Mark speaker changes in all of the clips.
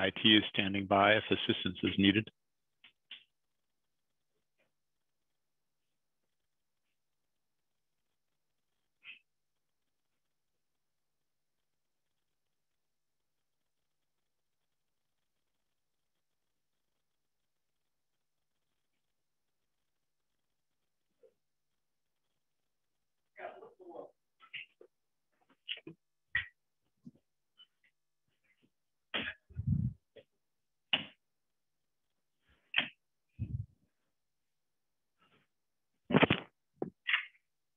Speaker 1: IT is standing by if assistance is needed.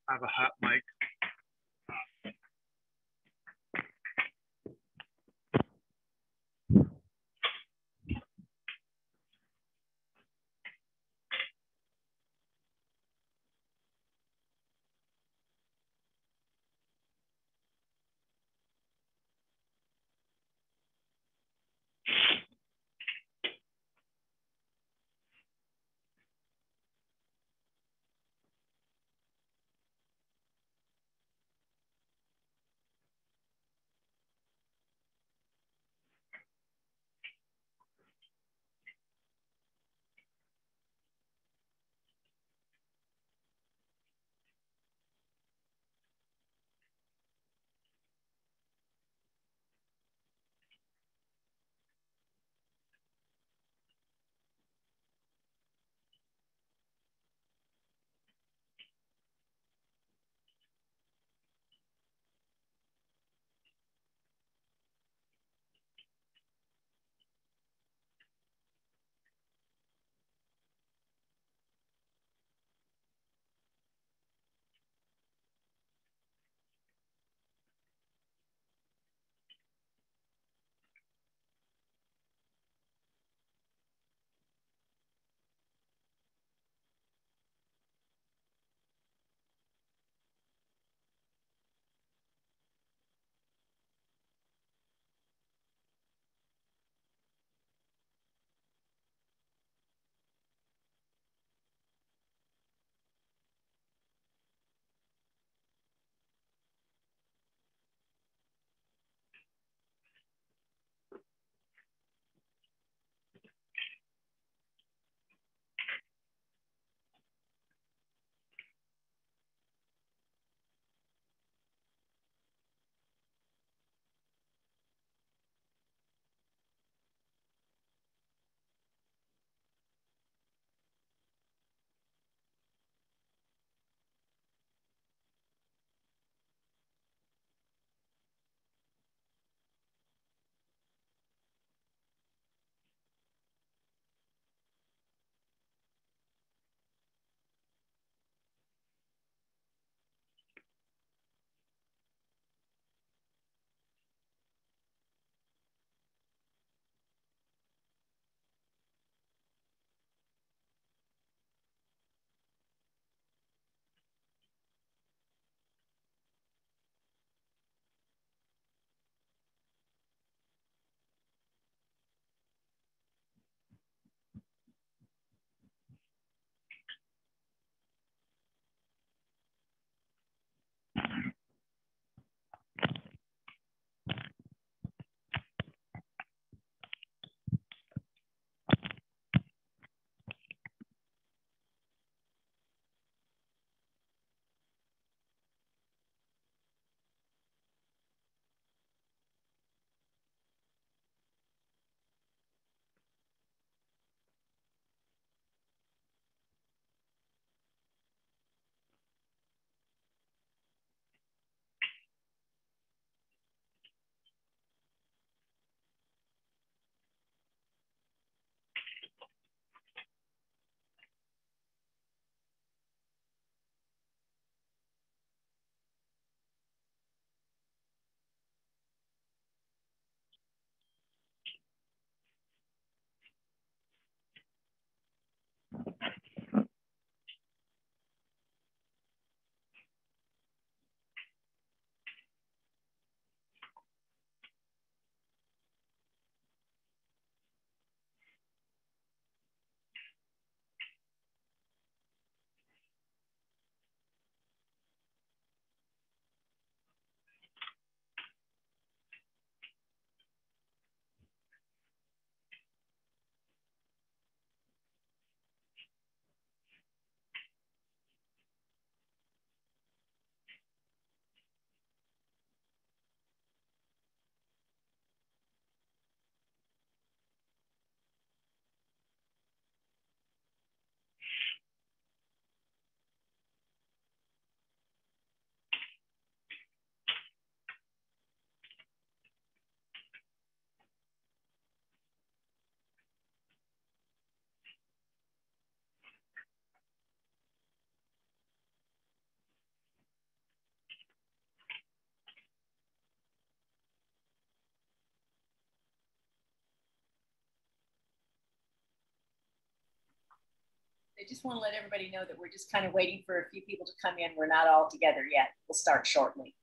Speaker 2: I have a hot mic.
Speaker 3: I just want to let everybody know that we're just kind of waiting for a few people to come in. We're not all together yet. We'll start shortly.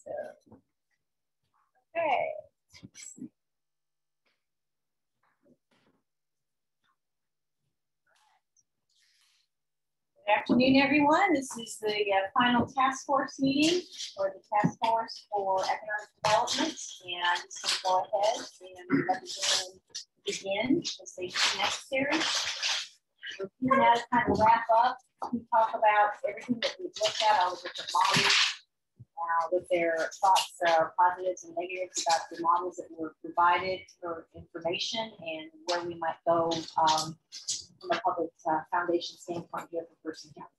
Speaker 3: So, okay. Good afternoon, everyone. This is the final task force meeting, or the task force for economic development. And I'm just going to go ahead and let the gentleman begin as they see necessary. We're now to kind of wrap up and talk about everything that we've looked at, all the different models, with their thoughts, positives and negatives about the models that were provided for information and where we might go from a public foundation standpoint here for Person County.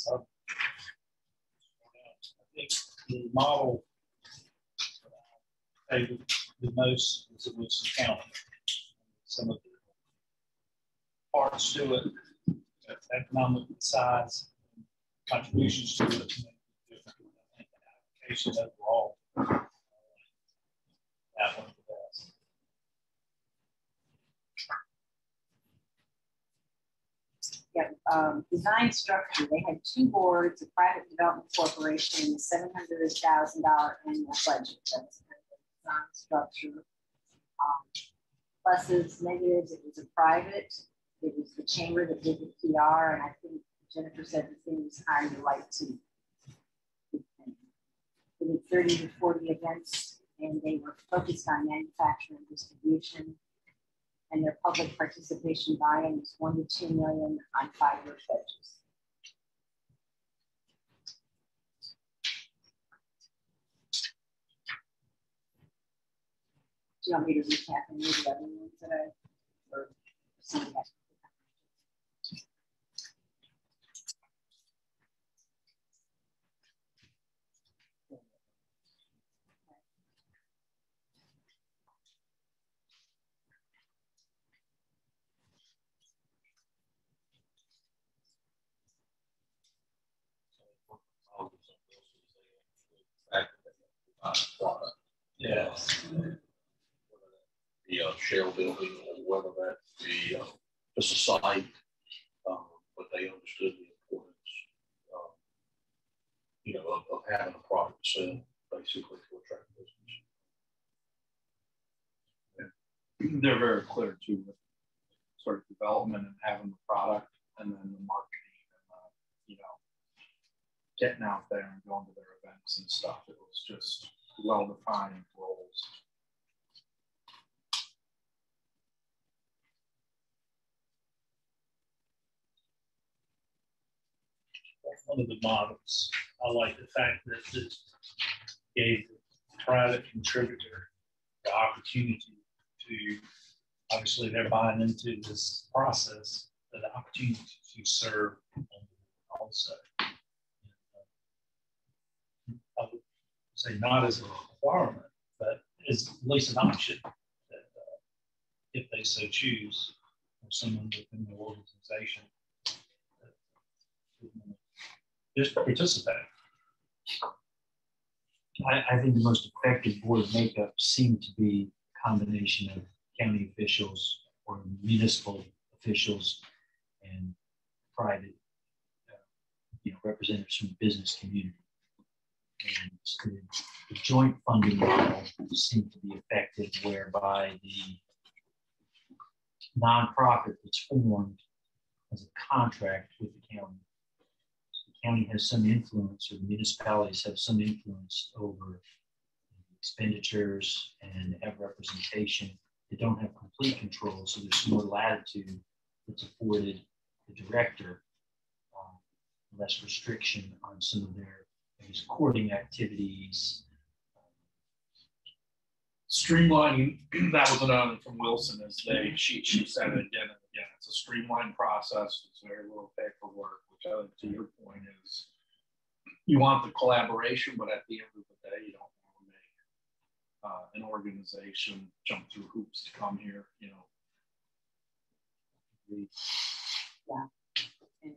Speaker 4: So, I think the model favored the most was in Wilson County. Some of the parts to it, economic size, contributions to it, different. I think the application overall, that one the best.
Speaker 3: Yeah, design structure, they had two boards, a private development corporation, and a $700,000 annual budget. That's kind of the design structure. Pluses, negatives, it was a private, it was the chamber that did the PR, and I think Jennifer said the thing was hiring the right team. They did 30 to 40 events, and they were focused on manufacturing and distribution. And their public participation buy-in was 1 to 2 million on 5-year pledges. Do you want me to recap any of the other ones that or something else?
Speaker 4: Yes.
Speaker 5: The shell building, or whether that be just a site, but they understood the importance, of having a product to sell, basically, to attract business.
Speaker 6: Yeah. They're very clear too with sort of development and having the product, and then the marketing and getting out there and going to their events and stuff. It was just well-defined roles.
Speaker 4: One of the models, I like the fact that it gave the private contributor the opportunity to, obviously they're buying into this process, the opportunity to serve also. I would say not as a requirement, but as at least an option that if they so choose, or someone within the organization just participate.
Speaker 7: I think the most effective board makeup seemed to be a combination of county officials or municipal officials and private, representatives from the business community. And the joint funding model seemed to be effective, whereby the nonprofit that's formed has a contract with the county. The county has some influence, or the municipalities have some influence over expenditures and have representation. They don't have complete control, so there's more latitude that's afforded the director, less restriction on some of their courting activities.
Speaker 6: Streamlining, that was another from Wilson, is she said it again and again. It's a streamlined process. It's very little paperwork, which I think to your point is you want the collaboration, but at the end of the day, you don't want to make an organization jump through hoops to come here,
Speaker 3: Yeah, and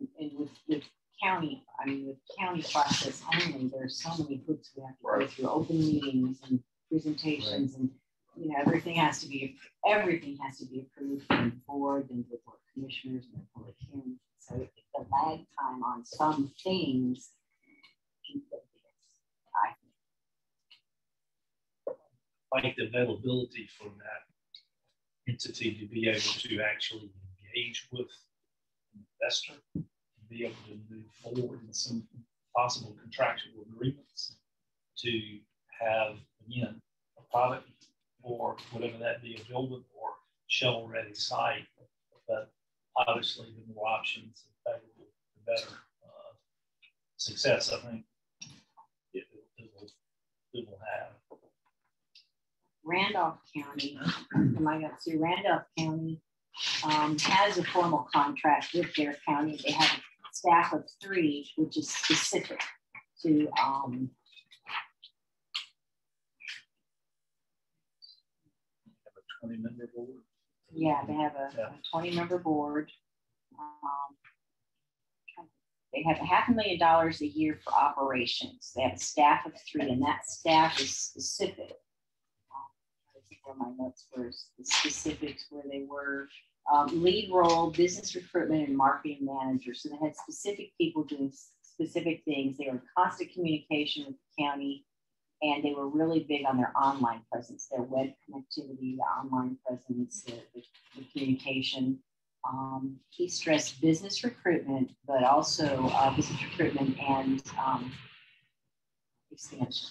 Speaker 3: with county, with county process only, there's so many hoops we have to go through, open meetings and presentations, and everything has to be approved from the board and the board commissioners and the public hearings. So the lag time on some things, I think.
Speaker 4: Like the availability for that entity to be able to actually engage with an investor, and be able to move forward in some possible contractual agreements, to have, again, a product or whatever that be, a building or shovel-ready site. But obviously, the more options available, the better success, I think, it will have.
Speaker 3: Randolph County, Randolph County has a formal contract with their county. They haven't staff of 3, which is specific to,
Speaker 4: 20-member board.
Speaker 3: yeah, they have a 20-member board. They have $500,000 a year for operations. They have a staff of 3, and that staff is specific. I think where my notes were, the specifics where they were. Lead role, business recruitment, and marketing manager. So they had specific people doing specific things. They were in constant communication with the county, and they were really big on their online presence, their web connectivity, the online presence, the communication. He stressed business recruitment, but also business recruitment and expansion.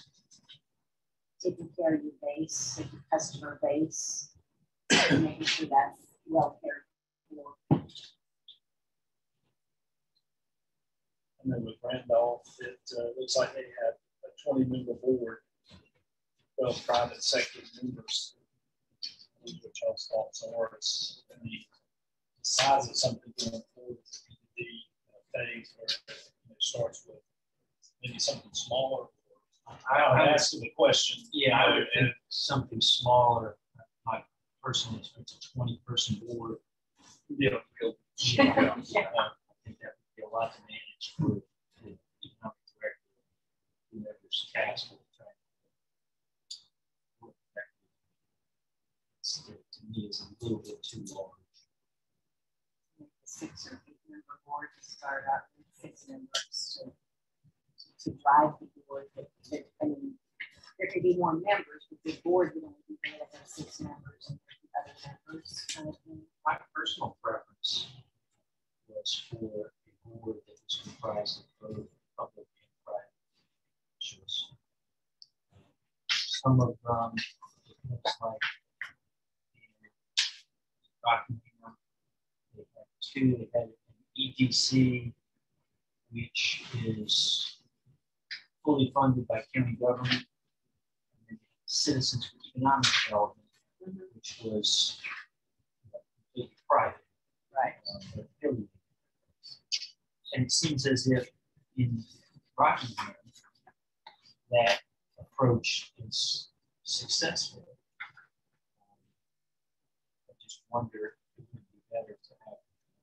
Speaker 3: Taking care of your base, your customer base, and making sure that's well cared for.
Speaker 4: And then with Randolph, it looks like they had a 20-member board, 12 private sector members. Which y'all's thoughts are, it's the size of something going forward, the phase where it starts with maybe something smaller. I'll ask the question.
Speaker 7: Yeah, I would think something smaller. My personal experience, a 20-person board.
Speaker 4: Yeah.
Speaker 7: Yeah. I think that would be a lot to manage for the economic director, whoever's tasked with trying to work effectively. To me, it's a little bit too large.
Speaker 3: 6 or 8 member board to start out with 6 members to drive the board. I mean, there could be more members, but the board would only be made up of 6 members and other members kind of thing.
Speaker 7: My personal preference was for a board that was comprised of both public and private officials. Some of them, it looks like Rockingham, they had 2. They had an EDC, which is fully funded by county government, and then Citizens for Economic Development, which was completely private.
Speaker 3: Right.
Speaker 7: And it seems as if in Rockingham, that approach is successful. I just wonder if it would be better to have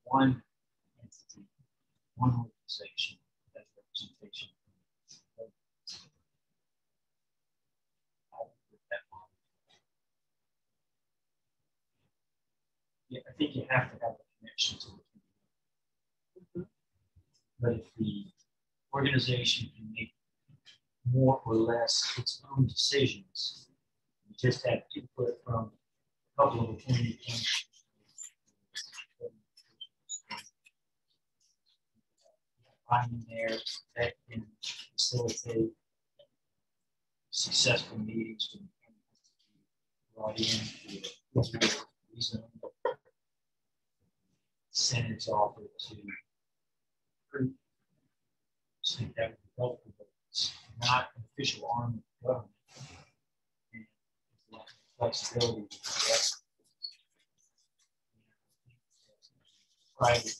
Speaker 7: one entity, one organization as representation. Yeah, I think you have to have a connection to the community. But if the organization can make more or less its own decisions, you just have input from a couple of appointed functions. I'm there that can facilitate successful meetings and brought in for reason. Senate's offer to recruit. I think that would be helpful, but it's not an official arm of the government. And there's a lot of flexibility with that. Private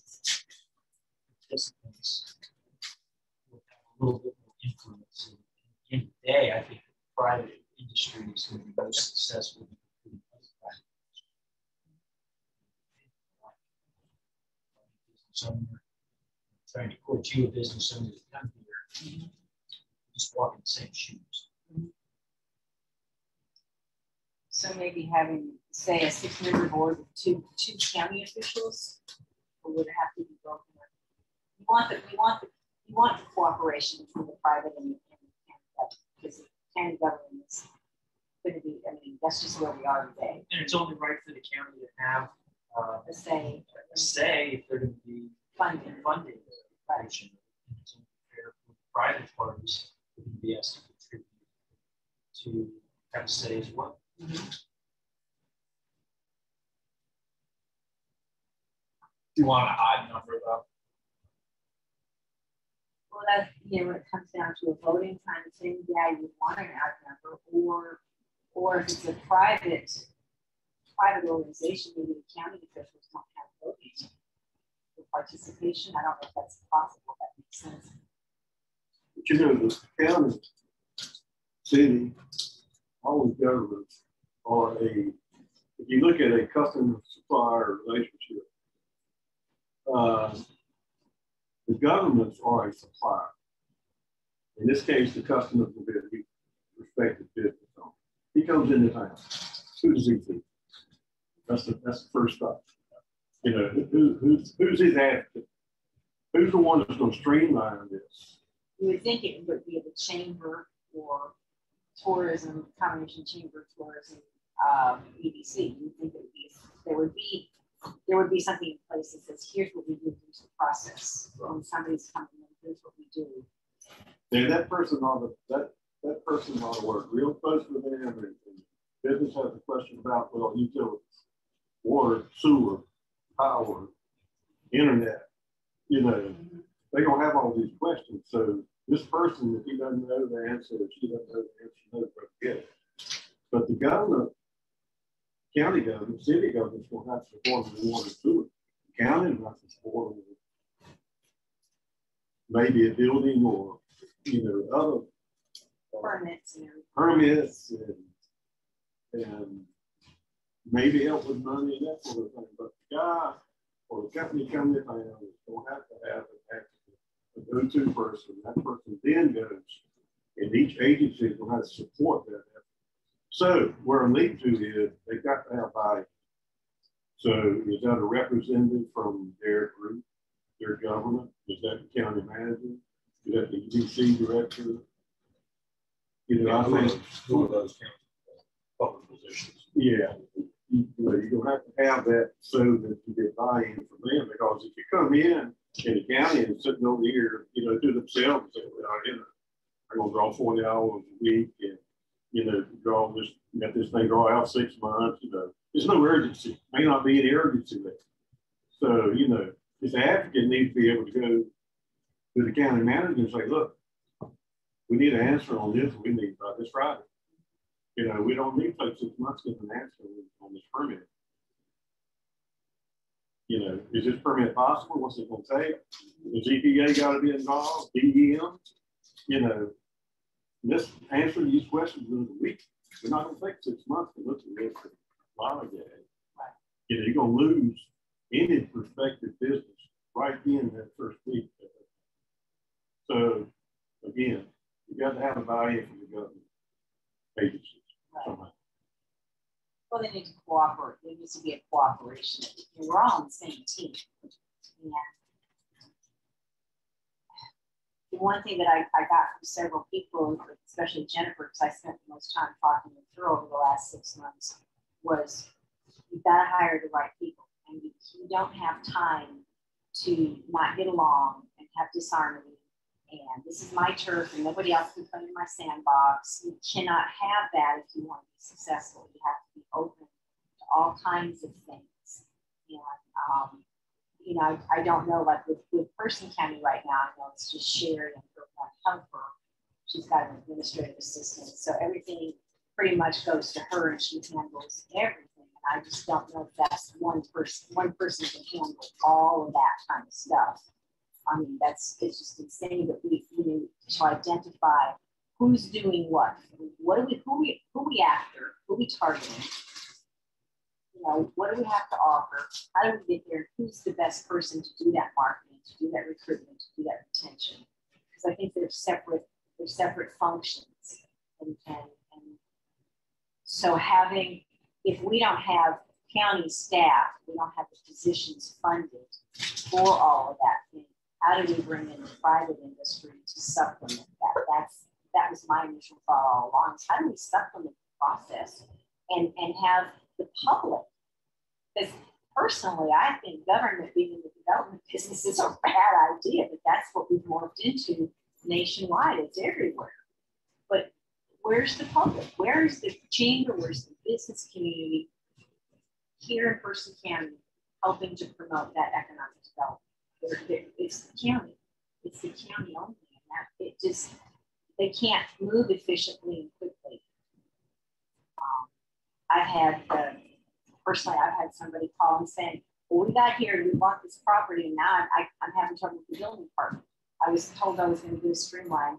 Speaker 7: participants will have a little bit more influence. And in the day, I think the private industry is going to be most successful. Owner, trying to court you a business owner to come here, just walk in the same shoes.
Speaker 3: So maybe having, say, a 6-member board with two county officials, or would it have to be broken up? You want the cooperation between the private and the county government, because the county government is going to be, I mean, that's just where we are today.
Speaker 7: And it's only right for the county to have
Speaker 3: The same.
Speaker 7: say if they're going to be funding. Right. It's only fair for private parties who can be asked to contribute to have a say as well.
Speaker 6: You want an odd number though?
Speaker 3: Well, that, when it comes down to a voting time, saying, yeah, you want an odd number, or if it's a private organization, maybe the county officials don't have voting. The participation. I don't know if that's possible. That makes sense.
Speaker 8: But you know, the county, city, all the governments are if you look at a customer-supplier relationship, the governments are a supplier. In this case, the customer will be a respected business owner. He comes into town. Who does he see? That's the first stop. You know, who's his advocate? Who's the one that's going to streamline this?
Speaker 3: You would think it would be the chamber or tourism, combination chamber tourism, EDC. You think it would be there would be something in place that says, here's what we do, here's the process. When somebody's coming in, here's what we do.
Speaker 8: And that person ought to work real close with them. And business has a question about, well, utilities, water, sewer, power, internet. You know, they're gonna have all these questions. So this person, if he doesn't know the answer, or she doesn't know the answer, knows where to get it. But the government, county government, city government's gonna have to support the water sewer. The county will have to support them. Maybe a building or, you know, other permits and maybe help with money and that sort of thing. But the guy or the company coming to town is going to have a go-to person. That person then goes, and each agency is going to have to support that effort. So where I'm leading to is they've got to have buy-in. So is that a representative from their group, their government? Is that the county manager? Is that the EDC director? You know, I think
Speaker 5: one of those public positions.
Speaker 8: Yeah, you know, you're gonna have to have that so that you get buy-in from them. Because if you come in the county and sitting over here, you know, do themselves and say, well, you know, I'm gonna draw 40 hours a week and you know, draw this, let this thing draw out 6 months. You know, there's no urgency. May not be any urgency there. So you know, this advocate needs to be able to go to the county manager and say, look, we need an answer on this. We need by this Friday. You know, we don't need to take 6 months to get an answer on this permit. You know, is this permit possible? What's it going to take? Does EPA got to be involved? DEM? You know, this answer to these questions in a week. We're not going to take 6 months to look at this lollygag. You know, you're going to lose any prospective business right in that first week. So, again, you got to have a buy-in from the government agencies.
Speaker 3: Right. Well, they need to cooperate. There needs to be a cooperation. We're all on the same team. And the one thing that I got from several people, especially Jennifer, because I spent the most time talking with her over the last 6 months, was you've got to hire the right people. And you don't have time to not get along and have disharmony. And this is my turf and nobody else can play in my sandbox. You cannot have that if you want to be successful. You have to be open to all kinds of things. And, you know, I don't know, like with Person County right now, I know it's just Sherry and her one helper. She's got an administrative assistant. So everything pretty much goes to her and she handles everything. And I just don't know if that's one person can handle all of that kind of stuff. I mean, it's just insane that we need to identify who's doing what. Who are we after? Who are we targeting? You know, what do we have to offer? How do we get there? Who's the best person to do that marketing, to do that recruitment, to do that retention? Because I think they're separate functions. And so if we don't have county staff, we don't have the positions funded for all of that thing. How do we bring in the private industry to supplement that? That was my initial thought all along. Is how do we supplement the process and have the public? Because personally, I think government being in the development business is a bad idea, but that's what we've morphed into nationwide. It's everywhere. But where's the public? Where's the chamber? Where's the business community here in Person County helping to promote that economic development? It's the county. It's the county only. And they can't move efficiently and quickly. I've had somebody call and saying, well, we got here and we bought this property and now I'm having trouble with the building department. I was told I was going to do a streamline.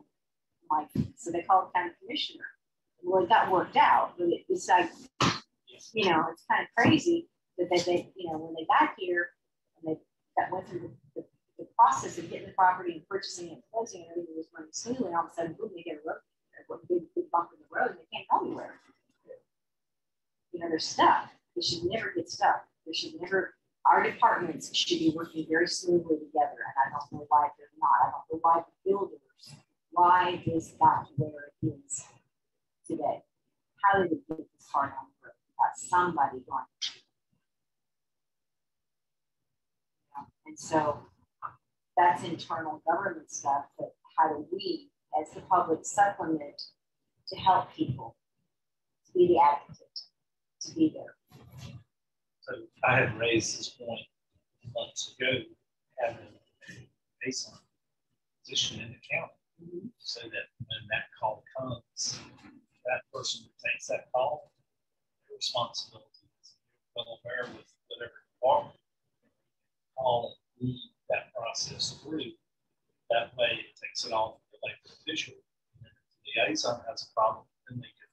Speaker 3: Like, so they called the county commissioner. Well, it got worked out, but it's like, you know, it's kind of crazy that they when they got here and that went through the process of getting the property and purchasing it and closing and everything was running smoothly, and all of a sudden, boom, they get a big bump in the road and they can't go anywhere. You know, they're stuck. They should never get stuck. They should never. Our departments should be working very smoothly together, and I don't know why they're not. I don't know why the builders, why this got to where it is today. How did it get this hard on the road? Got somebody going. And so that's internal government stuff, but how do we, as the public, supplement to help people, to be the advocate, to be there?
Speaker 4: So I had raised this point months ago, having a baseline position in the county, so that when that call comes, that person who takes that call, their responsibility is well aware with whatever department call and lead that process through. That way it takes it off the elected official. And if the liaison has a problem, then they can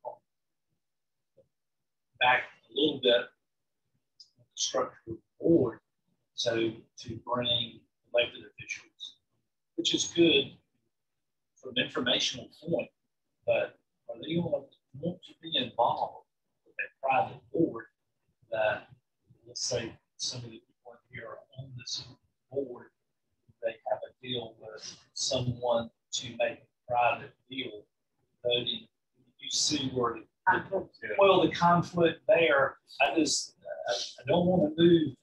Speaker 4: call. Back a little bit, the structure of the board, so to bring elected officials, which is good from an informational point, but are they going to want to be involved with a private board that, let's say, some of the people here are on this board, they have a deal with someone to make a private deal voting. You see where the conflict there. I don't want to move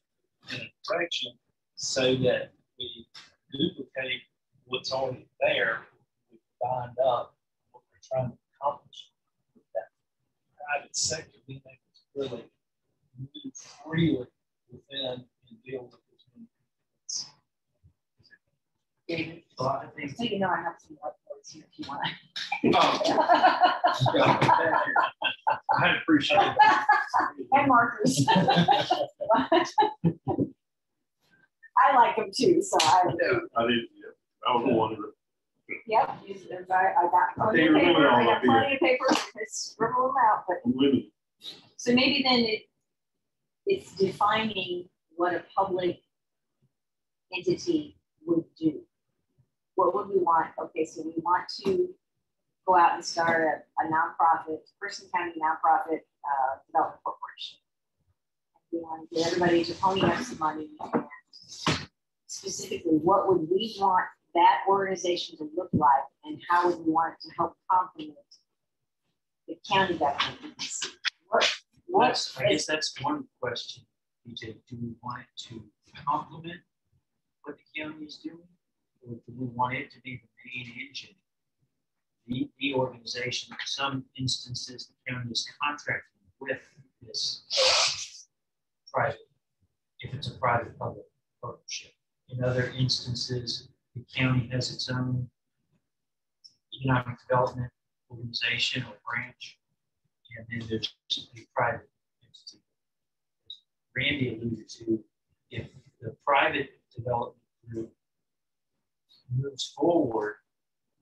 Speaker 4: in a direction so that we duplicate what's already there. We bind up what we're trying to accomplish with that private sector, being able to really move freely within and deal with this.
Speaker 3: David,
Speaker 7: Well, I think
Speaker 3: so you know I have some whiteboards here if you want.
Speaker 6: I appreciate it.
Speaker 3: And markers. I like them too, so I
Speaker 8: I did, I was one of the.
Speaker 3: yep. I got plenty of paper. I got plenty of paper. I scribble them out, but
Speaker 8: Limited.
Speaker 3: so maybe then it's defining what a public entity would do. What would we want? Okay, so we want to go out and start a nonprofit, Person County Nonprofit Development Corporation. We want to get everybody to pony up some money, and specifically, what would we want that organization to look like, and how would we want it to help complement the county government?
Speaker 7: I guess that's one question, BJ. Do we want it to complement what the county is doing, or do we want it to be the main engine? The organization, in some instances, the county is contracting with this private, if it's a private-public partnership. In other instances, the county has its own economic development organization or branch, and then there's a private entity. As Randy alluded to, if the private development group moves forward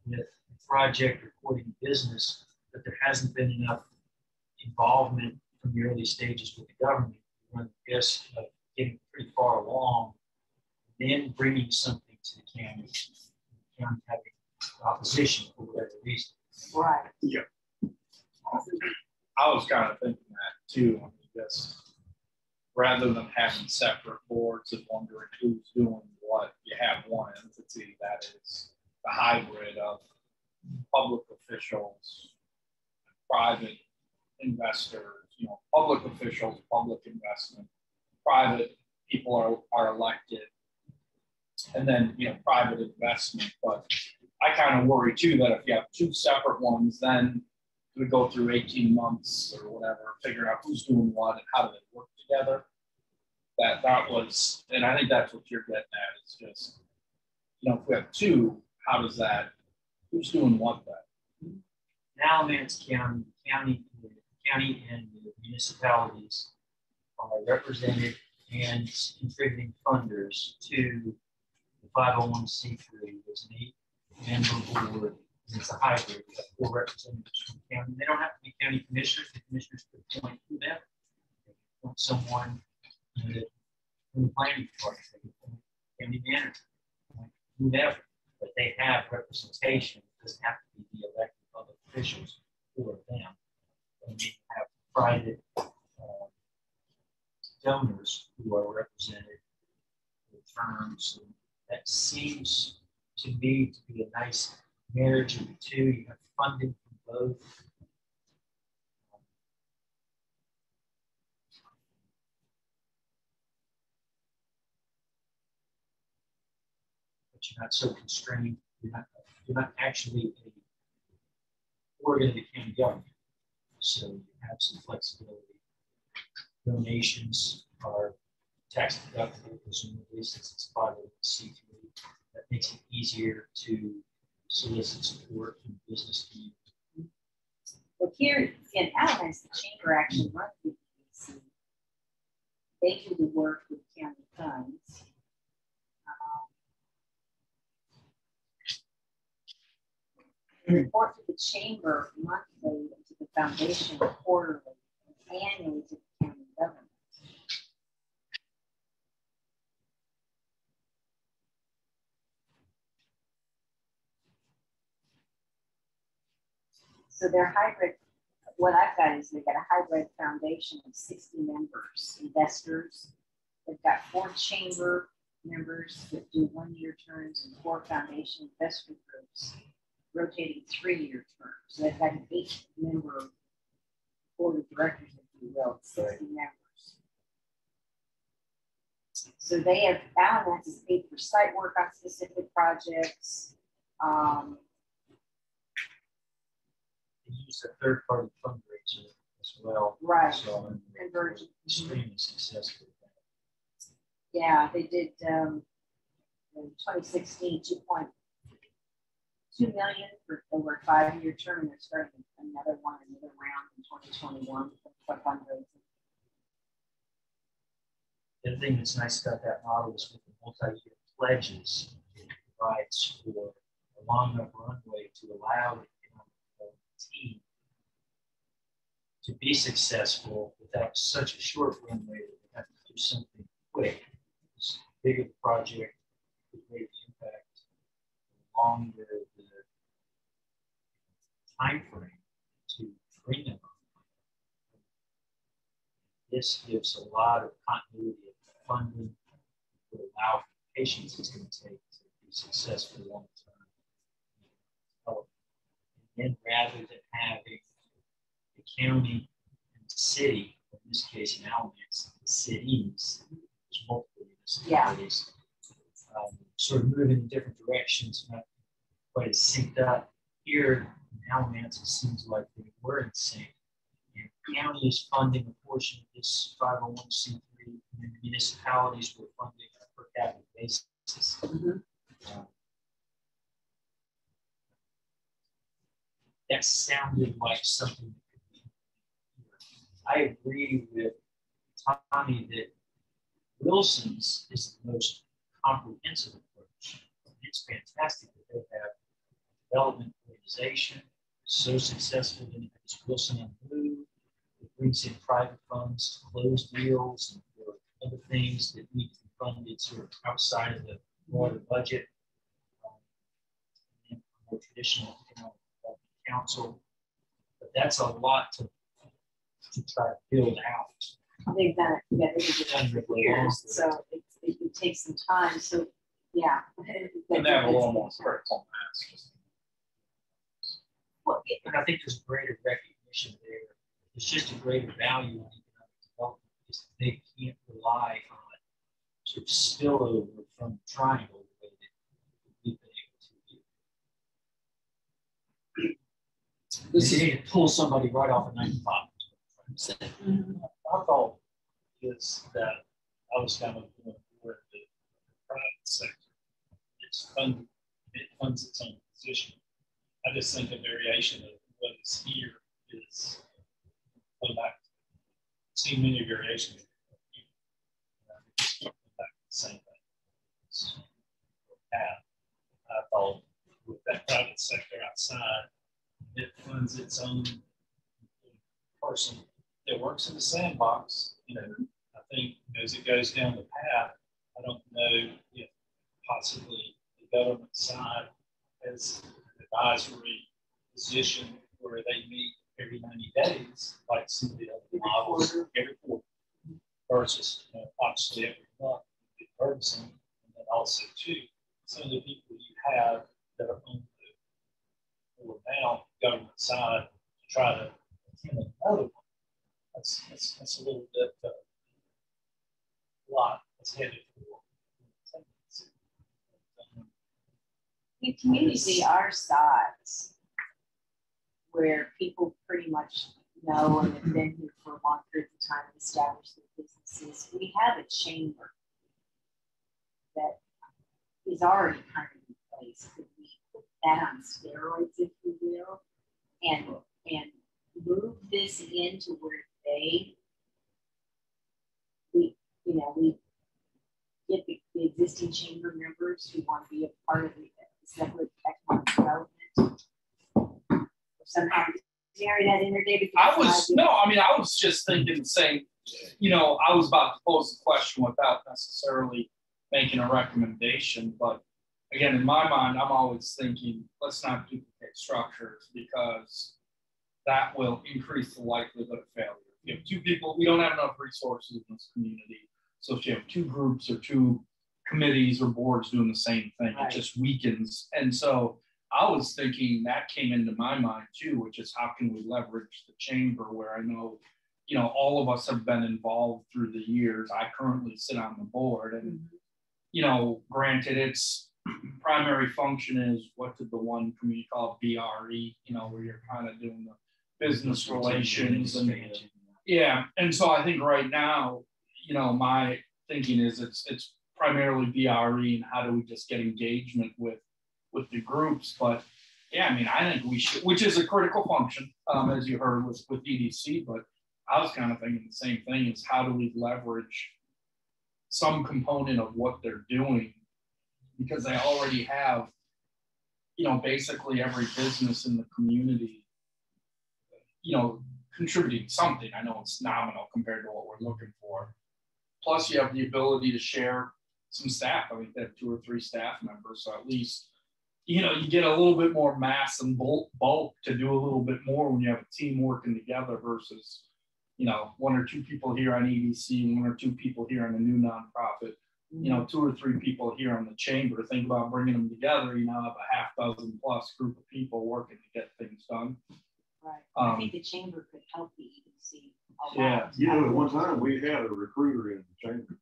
Speaker 7: with a project or quoting business, but there hasn't been enough involvement from the early stages with the government, we run the risk of getting pretty far along, then bringing something to the county having opposition for whatever reason.
Speaker 3: Right.
Speaker 8: Yeah.
Speaker 6: I was kind of thinking that too, because rather than having separate boards and wondering who's doing what, you have one entity that is the hybrid of public officials, private investors, public officials, public investment, private people are elected, and then, private investment. But I kind of worry too that if you have two separate ones, then we go through 18 months or whatever, figure out who's doing what and how do they work together. That was, and I think that's what you're getting at. It's just, if we have two, how does that, who's doing what then?
Speaker 7: In Alamance County, the county and the municipalities are represented and contributing funders to the 501c3. It's an 8-member board, and it's a hybrid. We have 4 representatives from the county. They don't have to be county commissioners. The commissioners could appoint whomever. They could appoint someone from the planning department, they could appoint county manager, whomever. But they have representation. It doesn't have to be the elected public officials for them. And they have private donors who are represented with terms. And that seems to me to be a nice marriage of the two. You have funding from both. But you're not so constrained. You're not actually a organ of the county government. So you have some flexibility. Donations are tax deductible, presumably, since it's 501c3. That makes it easier to solicit support from the business community.
Speaker 3: Well, here in Alamance, the chamber actually runs the EDC. They do the work with county funds. They report to the chamber monthly, to the foundation quarterly, and annually to the county government. So they're hybrid. What I've got is they've got a hybrid foundation of 60 members, investors. They've got 4 chamber members that do 1-year terms and 4 foundation investor groups, rotating 3-year terms. So they've got an 8-member board of directors, if you will, 60 members. So they have, Alamance is paid for site work on specific projects.
Speaker 7: They use a third-party fundraiser as well.
Speaker 3: Right.
Speaker 7: So
Speaker 3: Convergent.
Speaker 7: Extremely successful.
Speaker 3: Yeah, they did in 2016, 2.2 million for over a 5-year term. They're starting another round in 2021 for fundraising.
Speaker 7: The thing that's nice about that model is with the multi-year pledges, it provides for a long enough runway to allow the team to be successful without such a short runway that they have to do something quick. The bigger the project, the greater the impact, the longer the time frame to bring them on. This gives a lot of continuity of funding to allow for the patience it's going to take to be successful long term. And then rather than having the county and the city, in this case in Alamance, the cities, there's multiple municipalities, sort of moving in different directions, not quite as synced up. Here in Alamance, it seems like they were in sync. And the county is funding a portion of this 501c3, and then the municipalities were funding on a per capita basis. That sounded like something that could be. I agree with Tommy that Wilson's is the most comprehensive approach. It's fantastic that they have a development organization so successful in it. It's Wilson and Blue. It brings in private funds to close deals and for other things that need to be funded sort of outside of the broader budget. And more traditional economic council, but that's a lot to try to build out.
Speaker 3: They've done it together for years, so it can take some time. So yeah,
Speaker 6: And they have a little more critical mass.
Speaker 3: Well,
Speaker 7: And I think there's greater recognition there. There's just a greater value in economic development because they can't rely on sort of spillover from the triangle the way that we've been able to do. This is to pull somebody right off of 95.
Speaker 4: My thought is that I was kind of going for the private sector. It funds its own position. I just think a variation of what is here is going back. Seen many variations. same thing. I thought with that private sector outside, it funds its own person that works in the sandbox. You know, I think as it goes down the path, I don't know if possibly the government side has an advisory position where they meet every 90 days, like some of the other models, every quarter, versus obviously every month, burdensome. And then also too, some of the people you have that are on the or now government side to try to attend another one. That's a little bit a lot that's headed for.
Speaker 3: In community our size, where people pretty much know and have been here for a long period of time and established their businesses, we have a chamber that is already kind of in place. Could we put that on steroids, if you will, and move this into where we get the existing chamber members who want to be a part of the separate economic development, or somehow marry that in there, David?
Speaker 6: I was just thinking the same, I was about to pose the question without necessarily making a recommendation, but again, in my mind, I'm always thinking, let's not duplicate structures because that will increase the likelihood of failure. If you have two people, we don't have enough resources in this community. So if you have two groups or two committees or boards doing the same thing, right, it just weakens. And so I was thinking that came into my mind too, which is how can we leverage the chamber where I know, all of us have been involved through the years. I currently sit on the board and, granted its primary function is what did the one community call BRE, where you're kind of doing the business relations and yeah. And so I think right now, my thinking is it's primarily BRE and how do we just get engagement with the groups. But yeah, I think we should, which is a critical function, as you heard with EDC, but I was kind of thinking the same thing is how do we leverage some component of what they're doing because they already have, basically every business in the community, contributing something. I know it's nominal compared to what we're looking for. Plus you have the ability to share some staff. I think they have 2 or 3 staff members. So at least, you get a little bit more mass and bulk to do a little bit more when you have a team working together versus, 1 or 2 people here on EDC, 1 or 2 people here on a new nonprofit, 2 or 3 people here on the chamber. Think about bringing them together. You now have a 6+ group of people working to get things done.
Speaker 3: Right. I think the chamber could help the EDC.
Speaker 8: Yeah. At one time we had a recruiter in the chamber.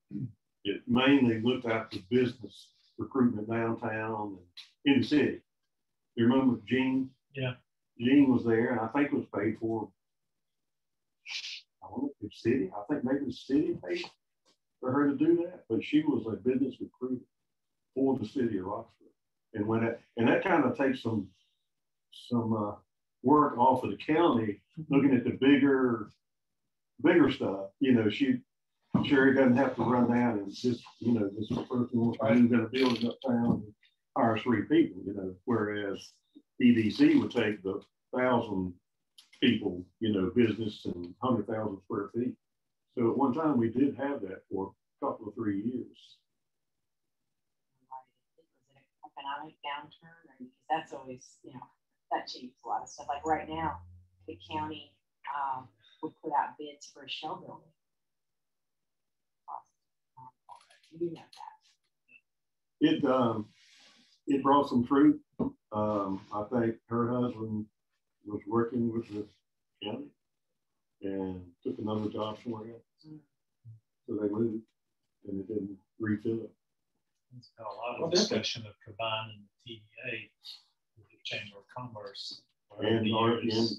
Speaker 8: It mainly looked after business recruitment downtown and in the city. You remember Jean?
Speaker 4: Yeah.
Speaker 8: Jean was there, and I think it was paid for. I don't know if the city. I think maybe the city paid for her to do that, but she was a business recruiter for the city of Roxborough. And that kind of takes some work off of the county, looking at the bigger stuff. Sherry doesn't have to run down and just, this person wants to move in a building uptown and hire 3 people, whereas EDC would take the 1,000 people, business and 100,000 square feet. So at one time we did have that for a couple of 3 years.
Speaker 3: Was it an economic downturn? Because that's always, that changes a lot of stuff. Like right now, the county would put out bids for a shell building. You know that. It brought some fruit. I think her husband was working with the county and took another job somewhere else. So they moved and it didn't refill it.
Speaker 4: There's been a lot of discussion of combining the TDA with the Chamber of Commerce.
Speaker 8: And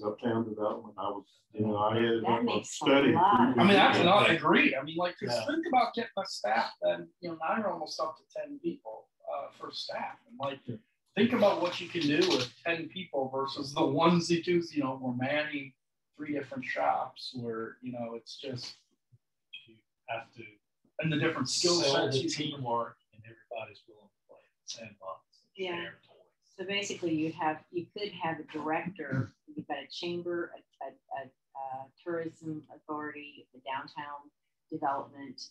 Speaker 8: uptown development. I had a study.
Speaker 6: I agree. Think about getting a staff, then, now you're almost up to 10 people for staff. And think about what you can do with 10 people versus the onesie twos, we're manning 3 different shops where, it's just.
Speaker 4: You have to
Speaker 6: And the different skill
Speaker 4: Sell
Speaker 6: sets
Speaker 4: the
Speaker 6: you can.
Speaker 4: teamwork and everybody's willing to play in the sandbox. and
Speaker 3: Yeah.
Speaker 4: share toys.
Speaker 3: So basically, you could have a director, you've got a chamber, a tourism authority, the downtown development,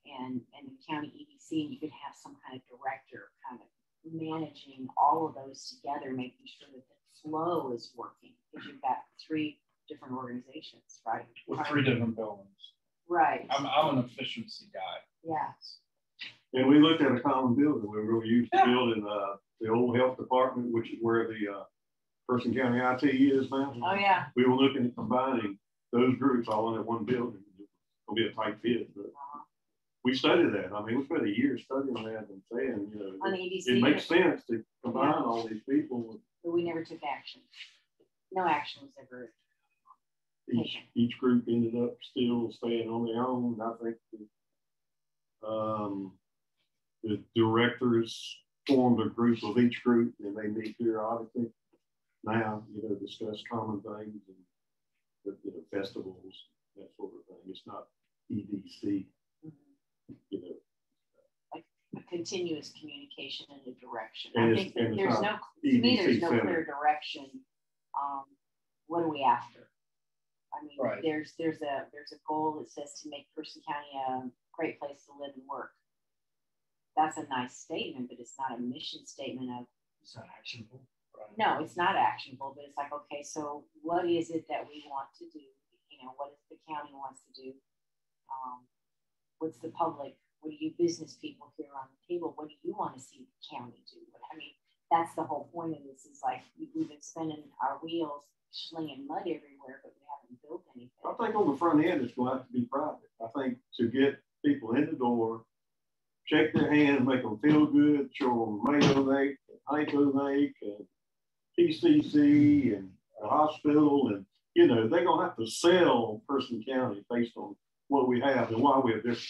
Speaker 3: and the county EDC, and you could have some kind of director kind of managing all of those together, making sure that the flow is working, because you've got 3 different organizations, right?
Speaker 6: With 3 different buildings.
Speaker 3: Right.
Speaker 6: I'm an efficiency guy.
Speaker 3: Yeah.
Speaker 8: And we looked at a common building. We were used to building the old health department, which is where the Person County IT is now.
Speaker 3: Oh, yeah.
Speaker 8: We were looking at combining those groups all in that one building. It'll be a tight fit, but we studied that. I mean, we spent a year studying that and saying, you know,
Speaker 3: On the EDC.
Speaker 8: it makes sense to combine all these people.
Speaker 3: But we never took action. No action was ever.
Speaker 8: Each group ended up still staying on their own. I think the directors formed a group of each group, and they meet periodically now, you know, discuss common things and, you know, festivals, that sort of thing. It's not EDC, you know.
Speaker 3: Like a continuous communication in a direction.
Speaker 8: And
Speaker 3: I think that there's no, to me, there's no clear direction. What are we after? I mean,
Speaker 6: Right.
Speaker 3: there's a goal that says to make Person County a great place to live and work. That's a nice statement, but it's not a mission statement of.
Speaker 7: It's not actionable.
Speaker 6: Right.
Speaker 3: No, it's not actionable, but it's like, okay, so what is it that we want to do? You know, what is the county wants to do? What's the public? What do you business people here on the table? What do you want to see the county do? I mean, that's the whole point of this. Is like we've been spinning our wheels, slinging mud everywhere, but we haven't built anything.
Speaker 8: I think on the front end, it's going to have to be private. I think to get people in the door, shake their hand, make them feel good, show them Mayo Lake, Hyco Lake, and PCC, and a hospital, and, you know, they're going to have to sell Person County based on what we have and why we have different.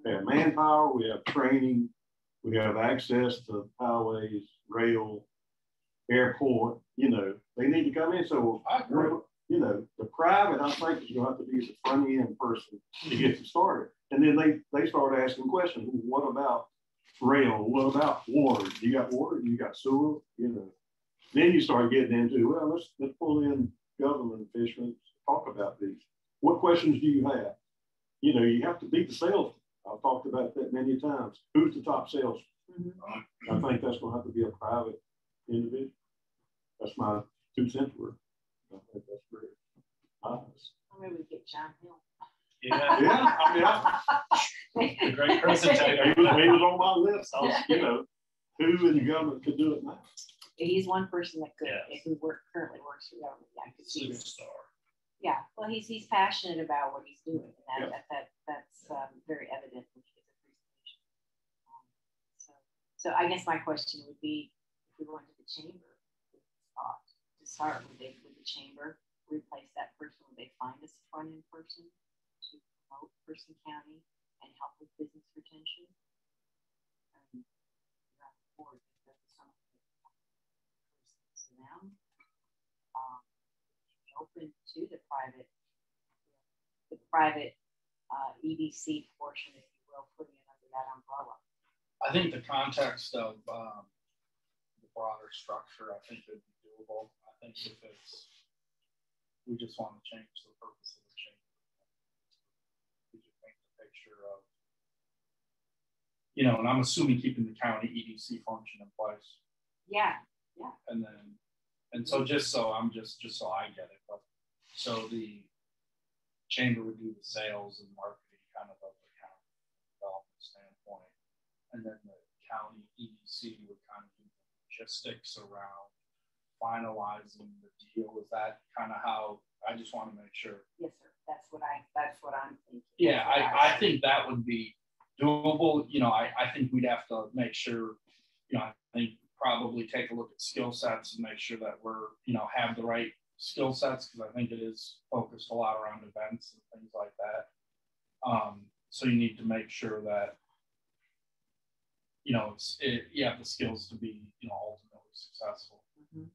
Speaker 8: We have manpower, we have training, we have access to highways, rail, airport, you know, they need to come in. So, you know, the private, I think, is going to have to be the front end person to get them started. And then they start asking questions. What about rail? What about water? You got water? You got sewer? You know, then you start getting into, well, let's pull in government officials, talk about these. What questions do you have? You know, you have to beat the salesman. I've talked about that many times. Who's the top salesman? I think that's going to have to be a private individual. That's my 2 cents worth. I think that's very honest.
Speaker 3: Or maybe we get John Hill.
Speaker 8: Yeah.
Speaker 4: A great presentation.
Speaker 8: He was on my list. I was, you know, who in the government could do it now?
Speaker 3: He's one person that could,
Speaker 4: Yeah.
Speaker 3: who currently works for government. I could see this.
Speaker 4: Superstar.
Speaker 3: Yeah, well, he's passionate about what he's doing, and
Speaker 8: Yeah.
Speaker 3: that's very evident when he gives a presentation. So I guess my question would be, if we went to the chamber, to start, would the chamber replace that person? Would they find us a front-end person to promote Person County and help with business retention? Board, to them. Open to the private EDC portion, if you will, putting it under that umbrella.
Speaker 6: I think the context of the broader structure, I think it'd be doable. I think if we just want to change the purpose of the change. We just paint the picture of, you know, and I'm assuming keeping the county EDC function in place.
Speaker 3: Yeah.
Speaker 6: And so just so I get it, but so the chamber would do the sales and marketing kind of the county development standpoint, and then the county EDC would kind of do the logistics around finalizing the deal. Is that kind of how? I just want to make sure.
Speaker 3: Yes, sir. That's what I'm thinking.
Speaker 6: Yeah, I think that would be doable. You know, I think we'd have to make sure. You know, I think probably take a look at skill sets and make sure that we're, you know, have the right skill sets, because I think it is focused a lot around events and things like that. So you need to make sure that, you know, you have the skills to be, you know, ultimately successful.
Speaker 3: Mm-hmm.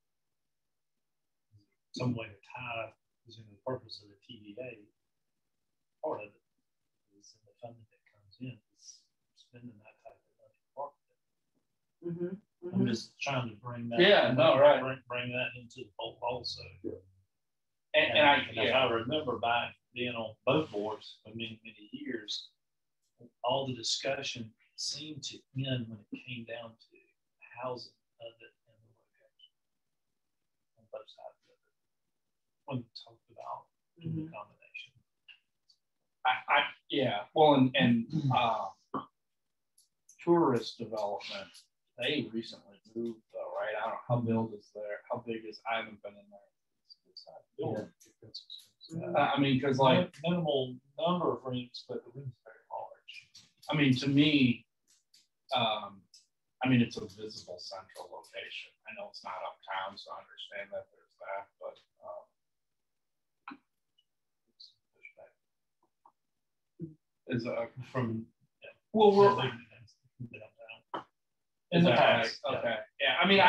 Speaker 4: Some way to tie is in the purpose of the TVA. Part of it is in the funding that comes in.
Speaker 7: spending that type of money. for it.
Speaker 3: Mhm,
Speaker 7: I'm
Speaker 3: mhm.
Speaker 7: just trying to bring that.
Speaker 6: Yeah, no, right.
Speaker 7: Bring that into the fold also.
Speaker 6: And
Speaker 7: if I remember back being on both boards for many, many years, all the discussion seemed to end when it came down to housing of it and the location on both sides of it. When we talked about the combination.
Speaker 6: yeah, well, and tourist development, they recently moved though, right? I don't know how big is, I haven't been in there. I mean, because like
Speaker 7: minimal number of rooms, but the room's very large.
Speaker 6: I mean, to me, I mean, it's a visible central location. I know it's not uptown, so I understand that there's that, but is
Speaker 7: from
Speaker 6: well, we're
Speaker 7: in the
Speaker 6: right?
Speaker 7: past.
Speaker 6: Okay, yeah. I mean,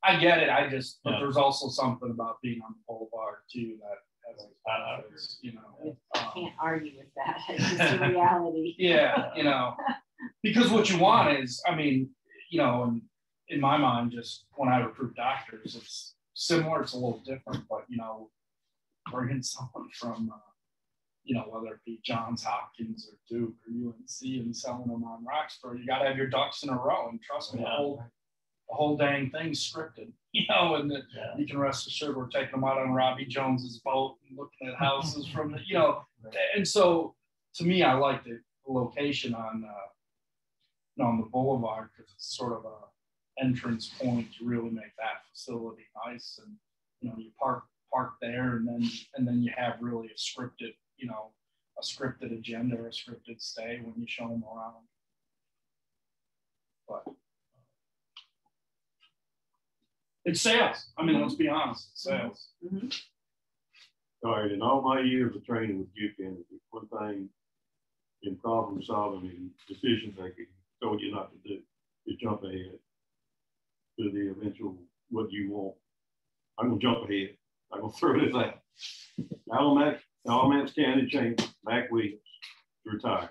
Speaker 6: I get it. I just, but
Speaker 7: Yeah.
Speaker 6: there's also something about being on the boulevard too that has its benefits, you know.
Speaker 3: Can't argue with that. It's just a reality.
Speaker 6: Yeah, you know, because what you want is, I mean, you know, and in my mind, just when I recruit doctors, it's similar, it's a little different, but you know, bringing someone from, you know, whether it be Johns Hopkins or Duke or UNC and selling them on Roxborough, you got to have your ducks in a row. And trust me, the whole dang thing's scripted, you know, and you can rest assured we're taking them out on Robbie Jones's boat and looking at houses from the, you know, and so to me, I like the location on the boulevard because it's sort of a entrance point to really make that facility nice. And you know, you park there, and then you have really a scripted, you know, a scripted agenda or a scripted stay when you show them around. But it's sales. I mean, let's be honest, it's sales.
Speaker 8: All right, in all my years of training with Duke Energy, one thing in problem solving and decision making told you not to do is jump ahead to the eventual what you want. I'm gonna jump ahead. I'm gonna throw this out. Alamance County Chamber, Mac Williams, retired.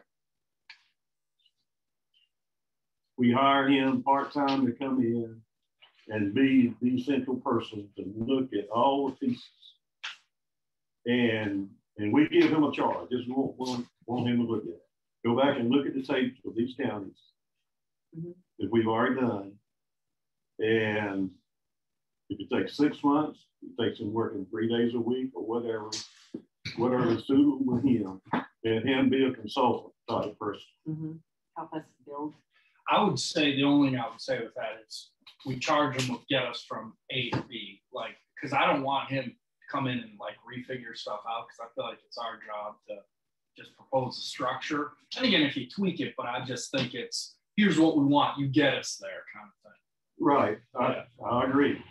Speaker 8: We hired him part-time to come in and be the central person to look at all the pieces. And we give him a charge. Just want him to look at it. Go back and look at the tapes of these counties that we've already done. And if it takes 6 months, it takes him working 3 days a week or whatever is suitable with him, and him be a consultant type person.
Speaker 3: Help us build.
Speaker 6: I would say the only thing I would say with that is we charge him to get us from A to B, like, because I don't want him to come in and like refigure stuff out, because I feel like it's our job to just propose a structure. And again, if you tweak it, but I just think it's, here's what we want, you get us there kind of thing.
Speaker 8: Right, I agree.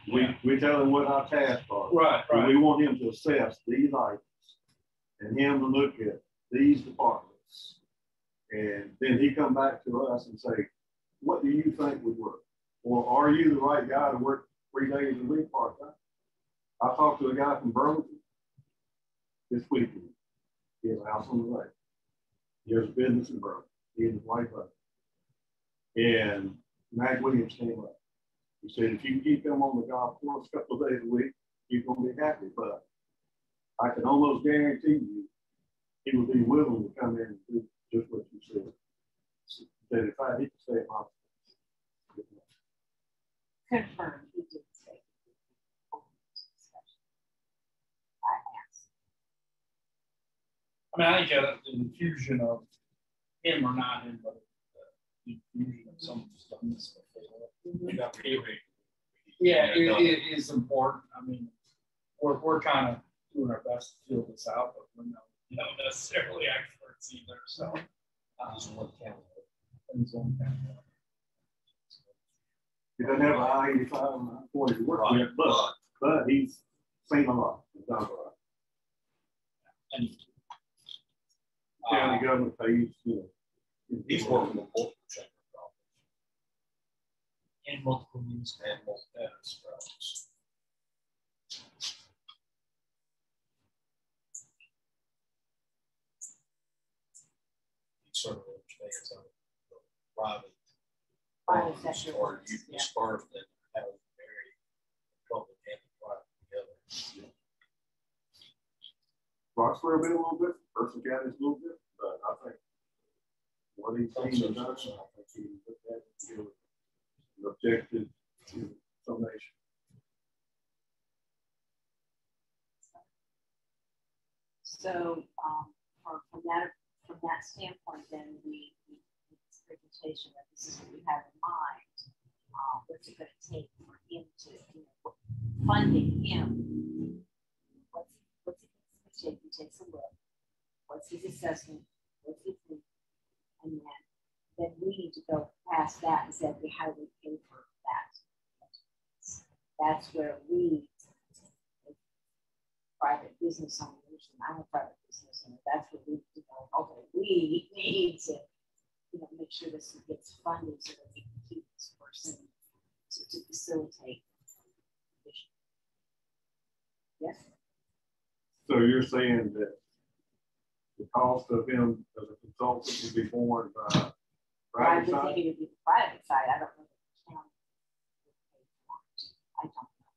Speaker 8: We tell him what our tasks are.
Speaker 6: Right.
Speaker 8: We want him to assess these items and him to look at these departments. And then he come back to us and say, what do you think would work? Or are you the right guy to work 3 days a week part-time? I talked to a guy from Burlington this weekend. He has a house on the lake. He has a business in Burlington. He and his wife up. And Mac Williams came up. He said, if you can keep him on the golf course a couple of days a week, he's going to be happy. But I can almost guarantee you he would be willing to come in and do just what you said. That if I hit to stay at my
Speaker 3: Confirmed. He did say.
Speaker 6: I mean, I think the infusion of him or not him, but the infusion of someone who's done this before. Yeah, it is important. I mean, we're kind of doing our best to feel this out, but we're not necessarily experts either. So,
Speaker 8: he doesn't have an I-85 for his work yet, but he's seen a lot. He's done a lot.
Speaker 6: And
Speaker 8: County government pays, you know.
Speaker 5: He's working with multiple chambers.
Speaker 7: And multiple means.
Speaker 5: And multiple sprouts. He sort of understands how private.
Speaker 3: Private
Speaker 5: funds,
Speaker 3: sector
Speaker 5: or
Speaker 3: ones,
Speaker 5: you
Speaker 3: yeah.
Speaker 5: disperse that have very public and private together.
Speaker 8: Roxborough been a little bit, Person County's a little bit, but I think what he's saying is done, I think he looked at it and an objective to summation.
Speaker 3: So, from that standpoint, then this presentation that this is what we have in mind. What's it going to take for him to, funding him? What's it going to take? He takes a look. What's his assessment? What's his need? And then we need to go past that and say, okay, how do we pay for that? That's where we, private business owners, and I'm a private business owner, that's what we need to go, okay, we need to, make sure this gets funded so that we can keep this person to facilitate. Yes?
Speaker 8: So you're saying that the cost of him as a consultant would be borne by
Speaker 3: I
Speaker 8: private
Speaker 3: would
Speaker 8: side?
Speaker 3: think it would be the private side. I don't know if the county would pay for it. I don't know.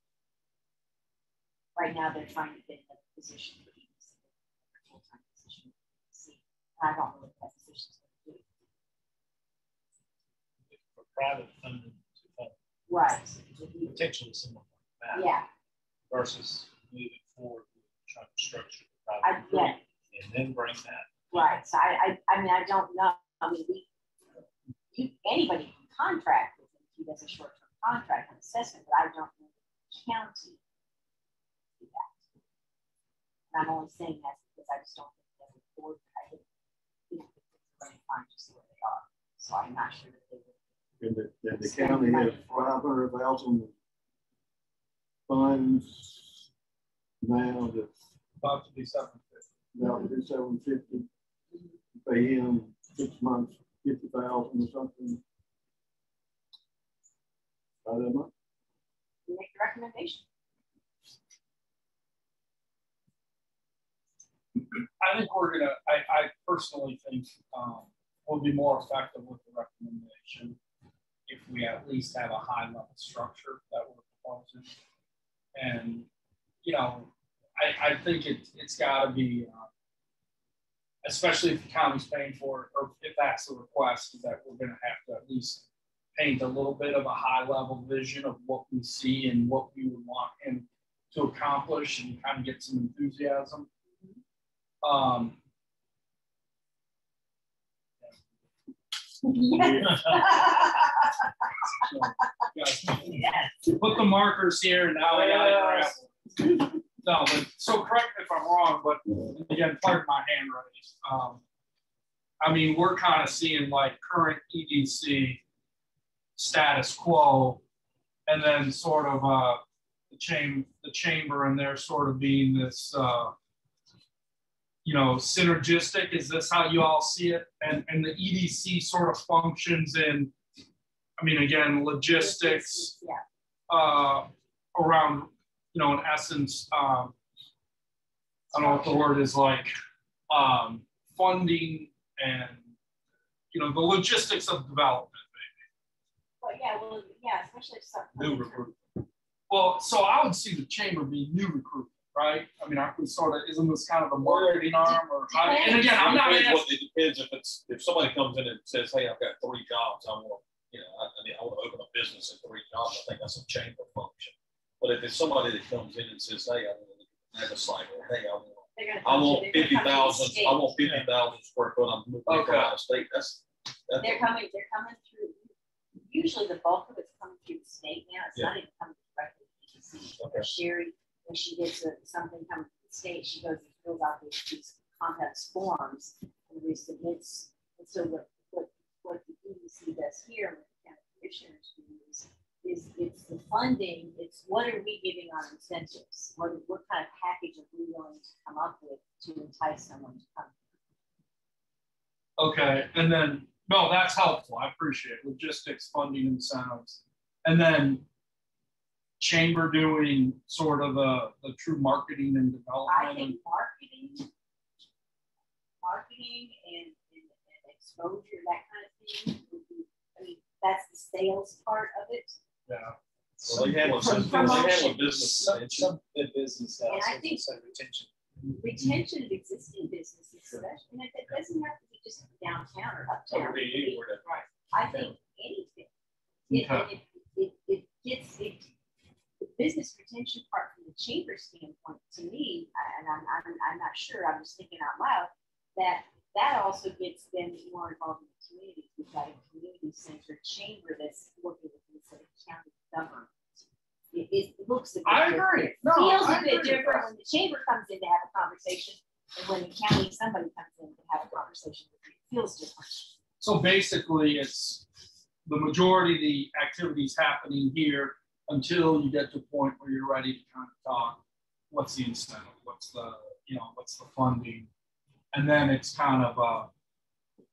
Speaker 3: Right now, they're trying to get a position for EDC, a full-time position for EDC. I don't know what that position is going to do.
Speaker 4: For private funding to fund
Speaker 3: Right.
Speaker 4: potentially someone like that.
Speaker 3: Yeah.
Speaker 4: Versus moving forward, trying to structure the
Speaker 3: Yeah.
Speaker 4: private group and then bring that.
Speaker 3: Right. So I mean, I don't know. I mean, anybody can contract with him if he does a short-term contract and assessment, but I don't know the county do that. And I'm only saying that because I just don't think that the board, I think, it's going to find just where they are. So I'm not sure that they would.
Speaker 8: And the county has 500,000 funds now that's
Speaker 6: About to be 750.
Speaker 8: now to do 750. Pay him 6 months, 50,000 or something. By that much?
Speaker 3: Make the recommendation.
Speaker 6: I think we're gonna, I personally think we'll be more effective with the recommendation if we at least have a high level structure that we're proposing. And, I think it's gotta be, especially if the county's paying for it, or if that's the request, is that we're gonna have to at least paint a little bit of a high level vision of what we see and what we would want him to accomplish and kind of get some enthusiasm.
Speaker 3: Yes.
Speaker 6: So, yes. Put the markers here and now I got it. No, but so correct me if I'm wrong, but again, pardon my hand raised. I mean, we're kind of seeing like current EDC status quo, and then sort of the chamber and they're sort of being this synergistic. Is this how you all see it? And the EDC sort of functions in, I mean, again, logistics,
Speaker 3: yeah.
Speaker 6: Around, in essence, I don't know what the word is, like funding and, the logistics of development.
Speaker 3: Well, yeah, especially if something.
Speaker 6: New recruitment. Well, so I would see the chamber be new recruitment, right? I mean, aren't we isn't this kind of the marketing arm or how, and again, I'm not
Speaker 5: It
Speaker 6: asking.
Speaker 5: depends if somebody comes in and says, hey, I've got 3 jobs, I want I want to open a business and 3 jobs, I think that's a chamber function. But if it's somebody that comes in and says, hey, I want to have a site, or hey, I want 50,000 square foot, I'm moving out of state.
Speaker 3: They're coming through. Usually the bulk of it's coming through the state now. It's not even coming directly to EDC. Okay. Sherry, when she gets something coming from the state, she goes and fills out these complex forms and resubmits. And so what the EDC does here, with the county commissioners do is it's the funding. It's what are we giving on incentives? What kind of package are we willing to come up with to entice someone to come?
Speaker 6: Okay, and then, no, that's helpful. I appreciate it. Logistics, funding, incentives. And then chamber doing sort of the true marketing and development.
Speaker 3: I think marketing and exposure, that kind of thing would be that's the sales part of it.
Speaker 6: Yeah.
Speaker 5: So they handle,
Speaker 3: From
Speaker 5: they handle
Speaker 3: promotion.
Speaker 5: business
Speaker 2: Some
Speaker 5: extension.
Speaker 2: good business
Speaker 3: And I
Speaker 2: also
Speaker 3: think-
Speaker 2: said retention.
Speaker 3: Retention of existing businesses, especially, and it doesn't have to be just downtown or uptown.
Speaker 5: Or be anywhere that-
Speaker 3: Right. I think anything. It gets it. The business retention part from the chamber standpoint, to me, and I'm not sure. I'm just thinking out loud that also gets them more involved in the community. We've got a community-centered chamber that's working with the county government. It looks a bit
Speaker 6: I
Speaker 3: different.
Speaker 6: agree.
Speaker 3: It
Speaker 6: No,
Speaker 3: feels
Speaker 6: I
Speaker 3: a bit
Speaker 6: agree with
Speaker 3: different
Speaker 6: that.
Speaker 3: when the chamber comes in to have a conversation, and when the county somebody comes in to have a conversation. It feels different.
Speaker 6: So basically, it's the majority of the activities happening here until you get to a point where you're ready to kind of talk, what's the incentive, what's the funding, and then it's kind of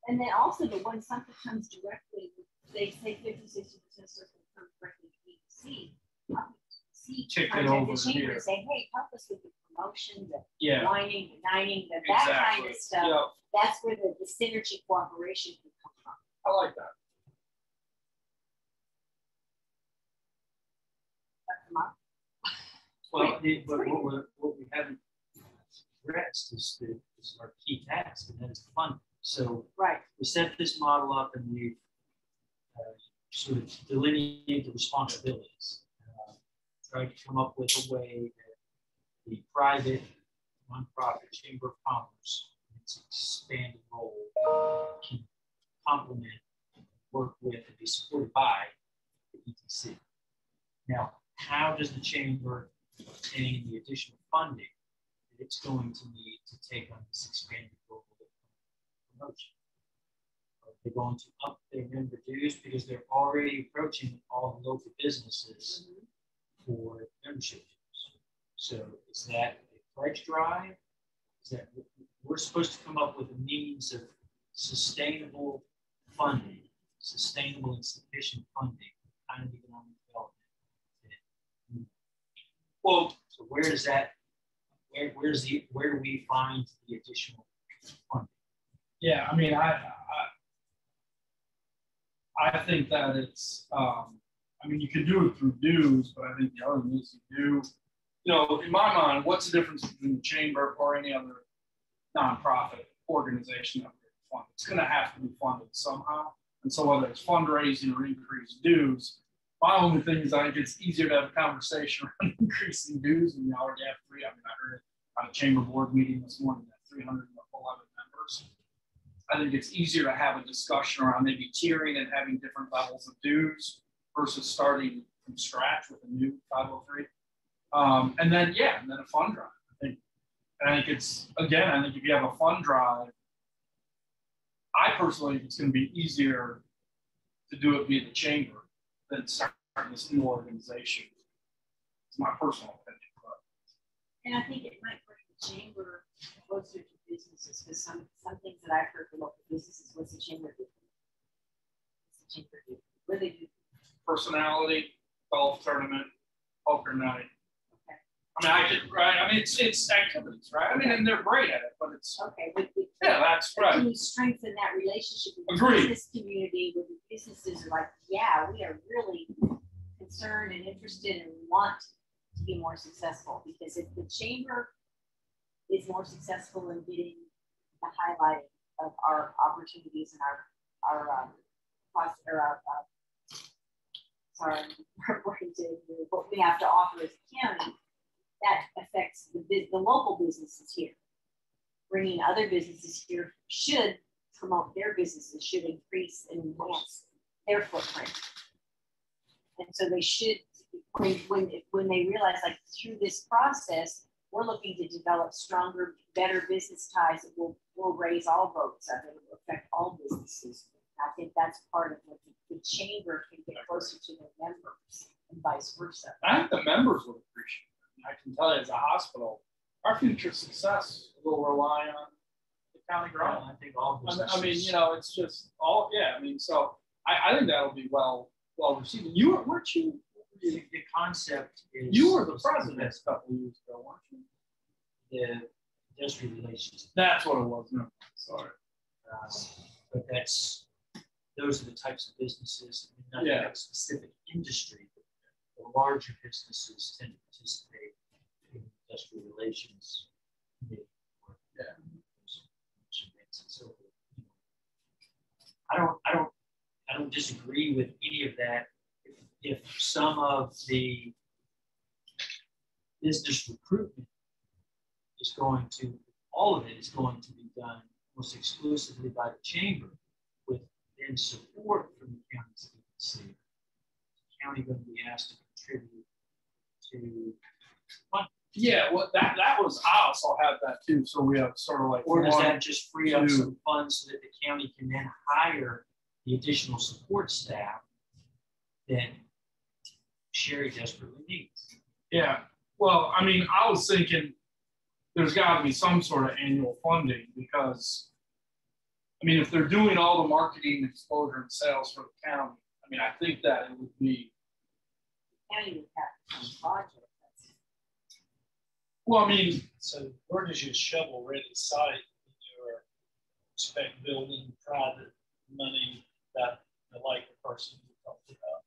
Speaker 3: And then also when something comes directly, they say 50-60% stuff will come directly to EDC.
Speaker 6: Kick it
Speaker 3: Contact
Speaker 6: over
Speaker 3: the chamber
Speaker 6: here.
Speaker 3: and say, hey, help us with the promotion, the
Speaker 6: yeah,
Speaker 3: whining, the dining, that kind
Speaker 6: exactly.
Speaker 3: of stuff.
Speaker 6: Yeah,
Speaker 3: That's where the synergy cooperation can come from.
Speaker 6: I like that.
Speaker 3: Come on.
Speaker 7: Well, what we haven't addressed is our key task, and that is funding. So
Speaker 3: Right.
Speaker 7: we set this model up and we sort of delineate the responsibilities. Tried to come up with a way that the private nonprofit chamber of commerce, its expanded role, can complement, work with, and be supported by the ETC. Now, how does the chamber obtain the additional funding that it's going to need to take on this expanded global promotion? Are they going to up their member dues because they're already approaching all the local businesses for membership dues? So is that a pledge drive? Is that we're supposed to come up with a means of sustainable funding, sustainable and sufficient funding, kind of economic development? Well, so where does that? Where do we find the additional funding?
Speaker 6: Yeah, I mean, I think that it's, I mean, you can do it through dues, but I think the other thing is you do, in my mind, what's the difference between the chamber or any other nonprofit organization that we're funded? It's going to have to be funded somehow. And so whether it's fundraising or increased dues, my only thing is I think it's easier to have a conversation around increasing dues when you already have three. I mean, I heard it on a chamber board meeting this morning that 311 members. I think it's easier to have a discussion around maybe tiering and having different levels of dues versus starting from scratch with a new 503. And then a fund drive. I think it's, again, I think if you have a fund drive, I personally think it's going to be easier to do it via the chamber than starting this new organization. It's my personal opinion.
Speaker 3: And I think it might bring the chamber closer to businesses, because some things that I've heard from local businesses, what's the chamber do? What's the chamber do? What do they do?
Speaker 6: Personality, golf tournament, poker night.
Speaker 3: Okay.
Speaker 6: I mean, I did, right? I mean, it's activities, right? I mean, and they're great at it, but it's,
Speaker 3: Okay,
Speaker 6: yeah, that's
Speaker 3: but
Speaker 6: right.
Speaker 3: can you strengthen that relationship with the
Speaker 6: Agreed.
Speaker 3: business community, where the businesses are like, yeah, we are really concerned and interested and want to be more successful, because if the chamber is more successful in getting the highlight of our opportunities and what we have to offer as a county, that affects the local businesses here. Bringing other businesses here should promote their businesses, should increase and enhance their footprint. And so they should, when they realize, like, through this process, we're looking to develop stronger, better business ties that will raise all boats, that will affect all businesses. I think that's part of what the chamber can get closer to their members and vice versa.
Speaker 6: I think the members would appreciate it. I can tell you, as a hospital, our future success will rely on the county growing.
Speaker 7: I think all businesses.
Speaker 6: I mean, it's just all, yeah. I mean, so I think that'll be well received. And weren't you?
Speaker 7: The concept is.
Speaker 6: You were the president a couple of years ago, weren't you?
Speaker 7: The industrial relations.
Speaker 6: That's what it was. No, sorry.
Speaker 7: But that's those are the types of businesses, not
Speaker 6: Yeah.
Speaker 7: a specific industry, but the larger businesses tend to participate in industrial relations. committee or, some events and so forth. I don't disagree with any of that. If some of the business recruitment is going to, all of it is going to be done almost exclusively by the chamber, with then support from the county's EPC. The county going to be asked to contribute to funding.
Speaker 6: Yeah, well, that was, I also have that too. So we have sort of like.
Speaker 7: Or does
Speaker 6: one,
Speaker 7: that just free up
Speaker 6: two.
Speaker 7: some funds so that the county can then hire the additional support staff that Sherry desperately needs?
Speaker 6: Yeah, well, I mean, I was thinking there's got to be some sort of annual funding because, I mean, if they're doing all the marketing, exposure, and sales for the county, I mean, I think that it would be.
Speaker 3: County would have some project.
Speaker 6: Well, I mean,
Speaker 4: So where does your shovel ready site in your spec building, private money, that the like the person you talked about?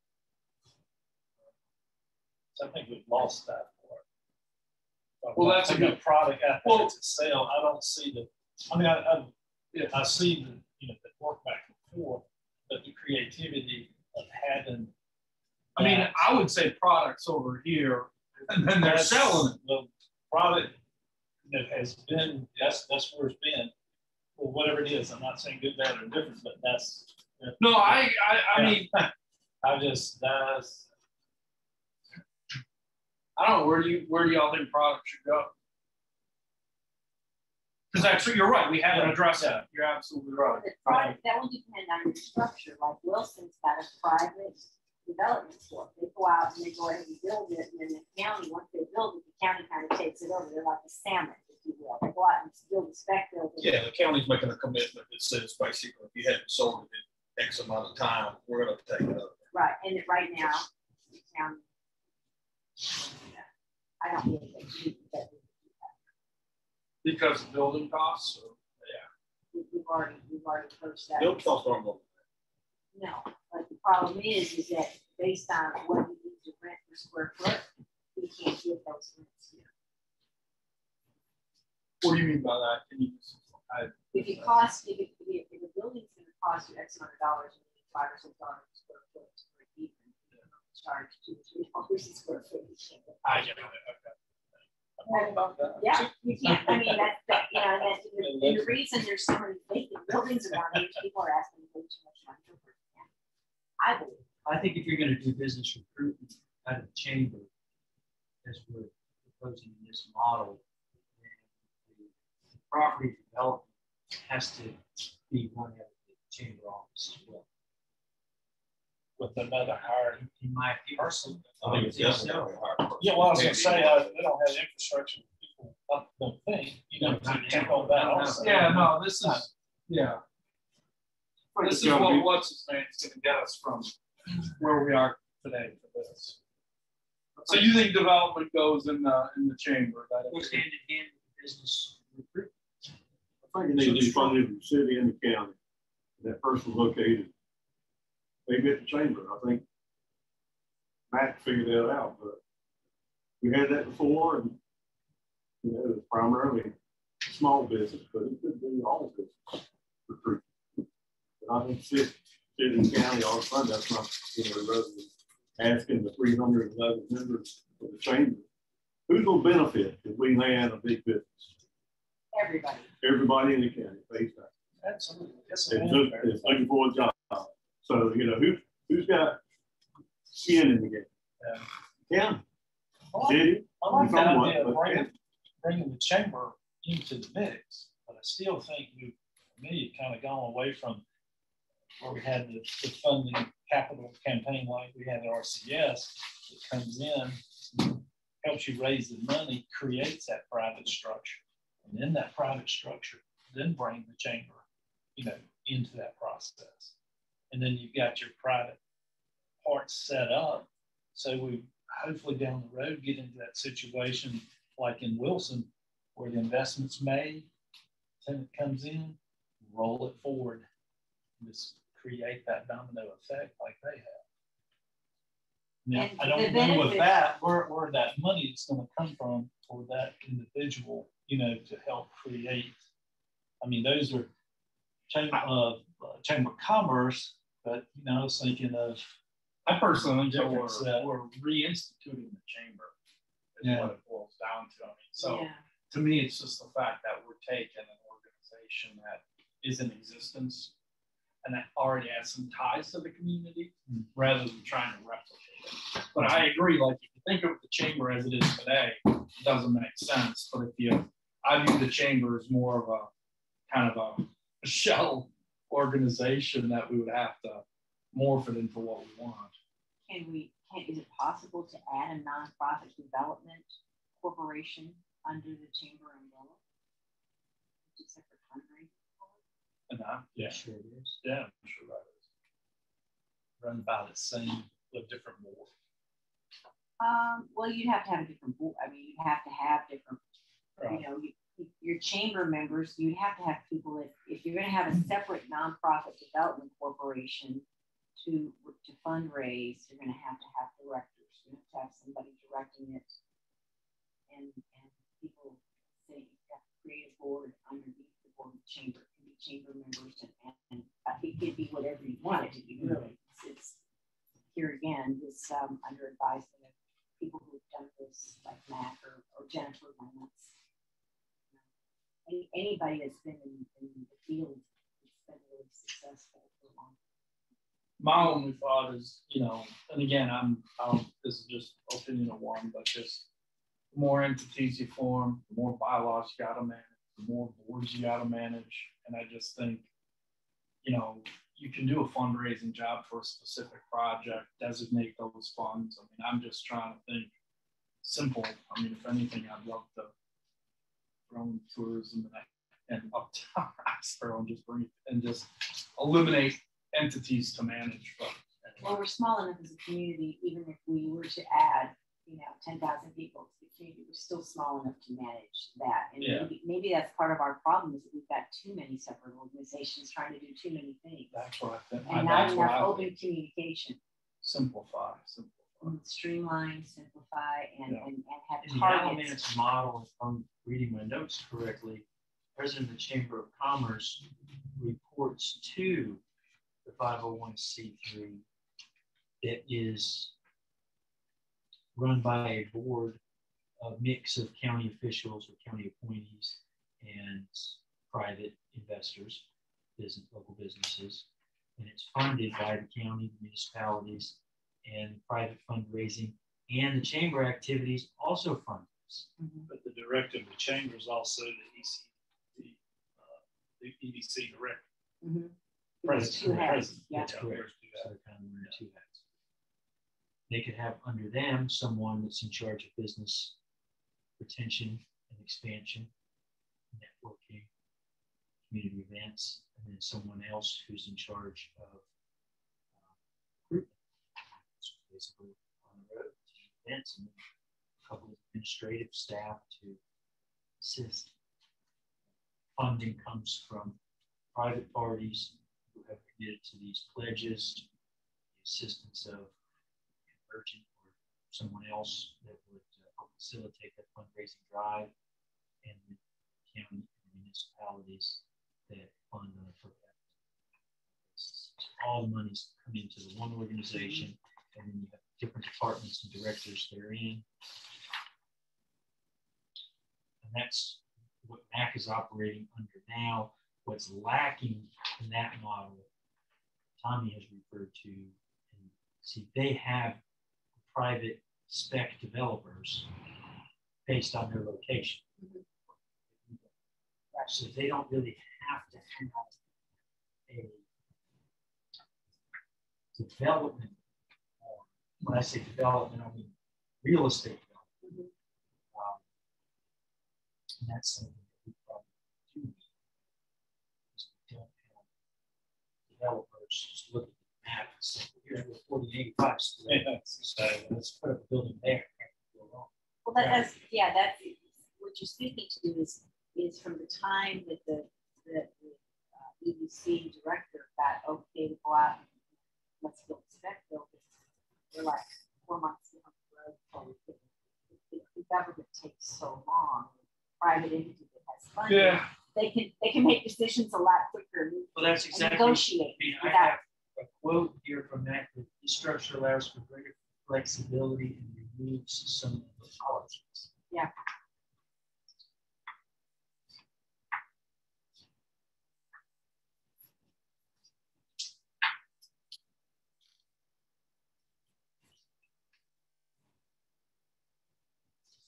Speaker 4: So I think we've lost that part.
Speaker 6: Well, that's a good
Speaker 4: product out there
Speaker 6: well,
Speaker 4: to sell. I don't see the, I mean, I see the, the work back and forth, but the creativity of having.
Speaker 6: I mean,
Speaker 4: that-
Speaker 6: I would say products over here, and then they're selling it.
Speaker 4: The product that has been, that's where it's been. Well, whatever it is, I'm not saying good, bad, or different, but that's.
Speaker 6: No, I mean,
Speaker 4: I just, that's.
Speaker 6: I don't know, where do y'all think products should go? Because actually, you're right, we haven't addressed that. You're absolutely right.
Speaker 3: The product, that will depend on your structure, like Wilson's got a private development store. They go out and they go ahead and build it, and then the county, once they build it, the county kind of takes it over. They're like a salmon, if you will. They go out and build a spec building.
Speaker 5: Yeah, the county's making a commitment that says basically, if you haven't sold it in X amount of time, we're gonna take it over.
Speaker 3: Right, and right now, the county, I don't really think that.
Speaker 6: Because of building costs, or,
Speaker 3: We've already approached that.
Speaker 5: Build costs aren't going.
Speaker 3: No, but the problem is that based on what we need to rent per square foot, we can't get those rents here.
Speaker 6: what do you mean by that? Can you just,
Speaker 3: If it costs, if a building's gonna cost you X amount of dollars, you need $5 or $6 a square foot to break even. You don't charge $2 or $3 a square foot. You can't get
Speaker 6: I get it, okay.
Speaker 5: I'm wrong about that.
Speaker 3: Yeah, you can't, I mean, that, and the reason there's so many vacant buildings around here, people are asking way too much money for it. I believe.
Speaker 7: I think if you're going to do business recruitment out of the chamber, as we're proposing in this model, then the property development has to be run out of the chamber office as well.
Speaker 4: With another hired
Speaker 7: In my opinion,
Speaker 5: Person, I
Speaker 7: I
Speaker 5: think
Speaker 7: would
Speaker 5: it's
Speaker 7: think
Speaker 5: definitely
Speaker 7: so.
Speaker 5: a hard person.
Speaker 4: Yeah, well, I was gonna say, they don't have infrastructure, people don't think, to take on that also.
Speaker 6: Yeah, no, this is, yeah. This is what's his name is gonna get us from where we are today for this. So you think development goes in the chamber? That
Speaker 7: Goes hand in hand with business recruitment.
Speaker 8: I think it needs to be funded from the city and the county. That person located. Maybe at the chamber. I think Matt figured that out, but we had that before, and it was primarily small business, but it could be all business recruitment. But I think city and county ought to fund that's not, rather than asking the 311 members of the chamber. Who's gonna benefit if we land a big business?
Speaker 3: Everybody.
Speaker 8: Everybody in the county pays tax.
Speaker 4: Absolutely. Yes,
Speaker 8: It's looking for a job. So, who's got skin in the game? Yeah. City.
Speaker 4: I like the
Speaker 8: Somewhat,
Speaker 4: idea of
Speaker 8: but
Speaker 4: bringing the chamber into the mix, but I still think we, for me, kind of gone away from where we had the funding capital campaign like we had at RCS that comes in, helps you raise the money, creates that private structure. And in that private structure, then bring the chamber, into that process. And then you've got your private parts set up. So we hopefully down the road get into that situation like in Wilson, where the investment's made, tenant comes in, roll it forward. This
Speaker 6: create that domino effect like they have. Now,
Speaker 3: And
Speaker 6: I
Speaker 3: the
Speaker 6: don't know with
Speaker 3: benefit-
Speaker 6: that where that money is going to come from for that individual, you know, to help create. I mean, those are Chamber of Commerce, but you know, I was thinking of. I personally think Different set. we're reinstituting the chamber is Yeah. what it boils down to. I mean, so
Speaker 3: Yeah.
Speaker 6: to me, it's just the fact that we're taking an organization that is in existence and that already has some ties to the community rather than trying to replicate it. But I agree, like if you think of the chamber as it is today, it doesn't make sense. But I view the chamber as more of a kind of a shell organization that we would have to morph it into what we want.
Speaker 3: Is it possible to add a nonprofit development corporation under the chamber umbrella? Just separate fundraising?
Speaker 6: And
Speaker 7: Yeah, sure it is.
Speaker 6: Yeah, I'm sure that is. Run by the same, with different board.
Speaker 3: Well, you'd have to have a different board. I mean, you'd have to have different,
Speaker 6: Right.
Speaker 3: you know, your chamber members, you'd have to have people, if you're going to have a separate nonprofit development corporation to fundraise, you're going to have directors. You have to have somebody directing it, and people say you've got to create a board underneath the board of the chamber. It can be chamber members, and it could be whatever you want it to be. Really, it's here again. It's under advisement of people who've done this, like Matt or Jennifer Lance. Anybody that's been in the field has been really successful for a long time.
Speaker 6: My only thought is, you know, and again, this is just opinion of one, but just the more entities you form, the more bylaws you got to manage, the more boards you got to manage. And I just think, you know, you can do a fundraising job for a specific project, designate those funds. I mean, I'm just trying to think simple. I mean, if anything, I'd love to throw tourism and uptown Roxborough and just bring it and just eliminate entities to manage. But anyway.
Speaker 3: Well, we're small enough as a community, even if we were to add, 10,000 people to the community, we're still small enough to manage that. And
Speaker 6: Yeah.
Speaker 3: maybe that's part of our problem is that we've got too many separate organizations trying to do too many things.
Speaker 6: That's what I think.
Speaker 3: And not enough open communication.
Speaker 6: Simplify.
Speaker 3: Streamline, simplify, and have
Speaker 7: In the
Speaker 3: targets.
Speaker 7: Alamance model, if I'm reading my notes correctly, President of the Chamber of Commerce reports to the 501c3 that is run by a board, a mix of county officials or county appointees and private investors, local businesses. And it's funded by the county, municipalities, and private fundraising, and the chamber activities also fund this.
Speaker 4: But the director of the chamber is also the EDC director.
Speaker 3: Mm-hmm.
Speaker 4: President.
Speaker 3: Yeah.
Speaker 7: That's correct. So they're kind of wearing two hats. They could have under them someone that's in charge of business retention and expansion, networking, community events, and then someone else who's in charge of recruitment. So basically on the road, events, and a couple of administrative staff to assist. Funding comes from private parties who have committed to these pledges, the assistance of Convergent or someone else that would help facilitate that fundraising drive, and the county and municipalities that fund on a per capita basis. So all the money's come into the one organization, and then you have different departments and directors therein. And that's what MAC is operating under now. What's lacking in that model, Tommy has referred to, and see, they have private spec developers based on their location.
Speaker 3: Mm-hmm.
Speaker 7: So they don't really have to have a development. When I say development, I mean real estate development. And that's something that we probably do need. We don't have developers just look at the map and say, here's where 4085 is. So let's put up a building there.
Speaker 3: Well, that's what you're speaking to is from the time that the EDC director got okay to go out and let's build spec buildings. We're like 4 months down the road before we could. The government takes so long. Private entity that has funding,
Speaker 6: Yeah.
Speaker 3: they can make decisions a lot quicker.
Speaker 7: Well, that's
Speaker 3: And
Speaker 7: exactly.
Speaker 3: negotiate
Speaker 7: I mean, I
Speaker 3: without.
Speaker 7: have a quote here from that, that this structure allows for greater flexibility and removes some of the politics.
Speaker 3: Yeah.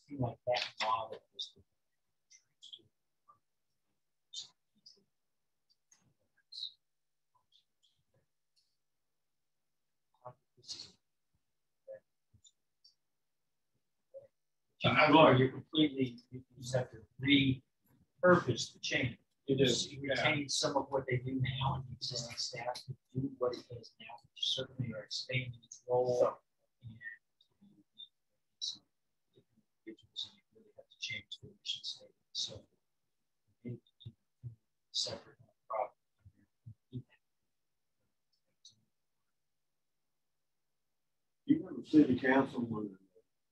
Speaker 7: Seemed like that model was the you're completely, you just have to repurpose the chain.
Speaker 6: You do.
Speaker 7: You retain some of what they do now, and the existing staff to do what it does now, which certainly are expanding its role. And some different individuals, and you really have to change the mission statement. So, separate problem.
Speaker 8: You have a city council with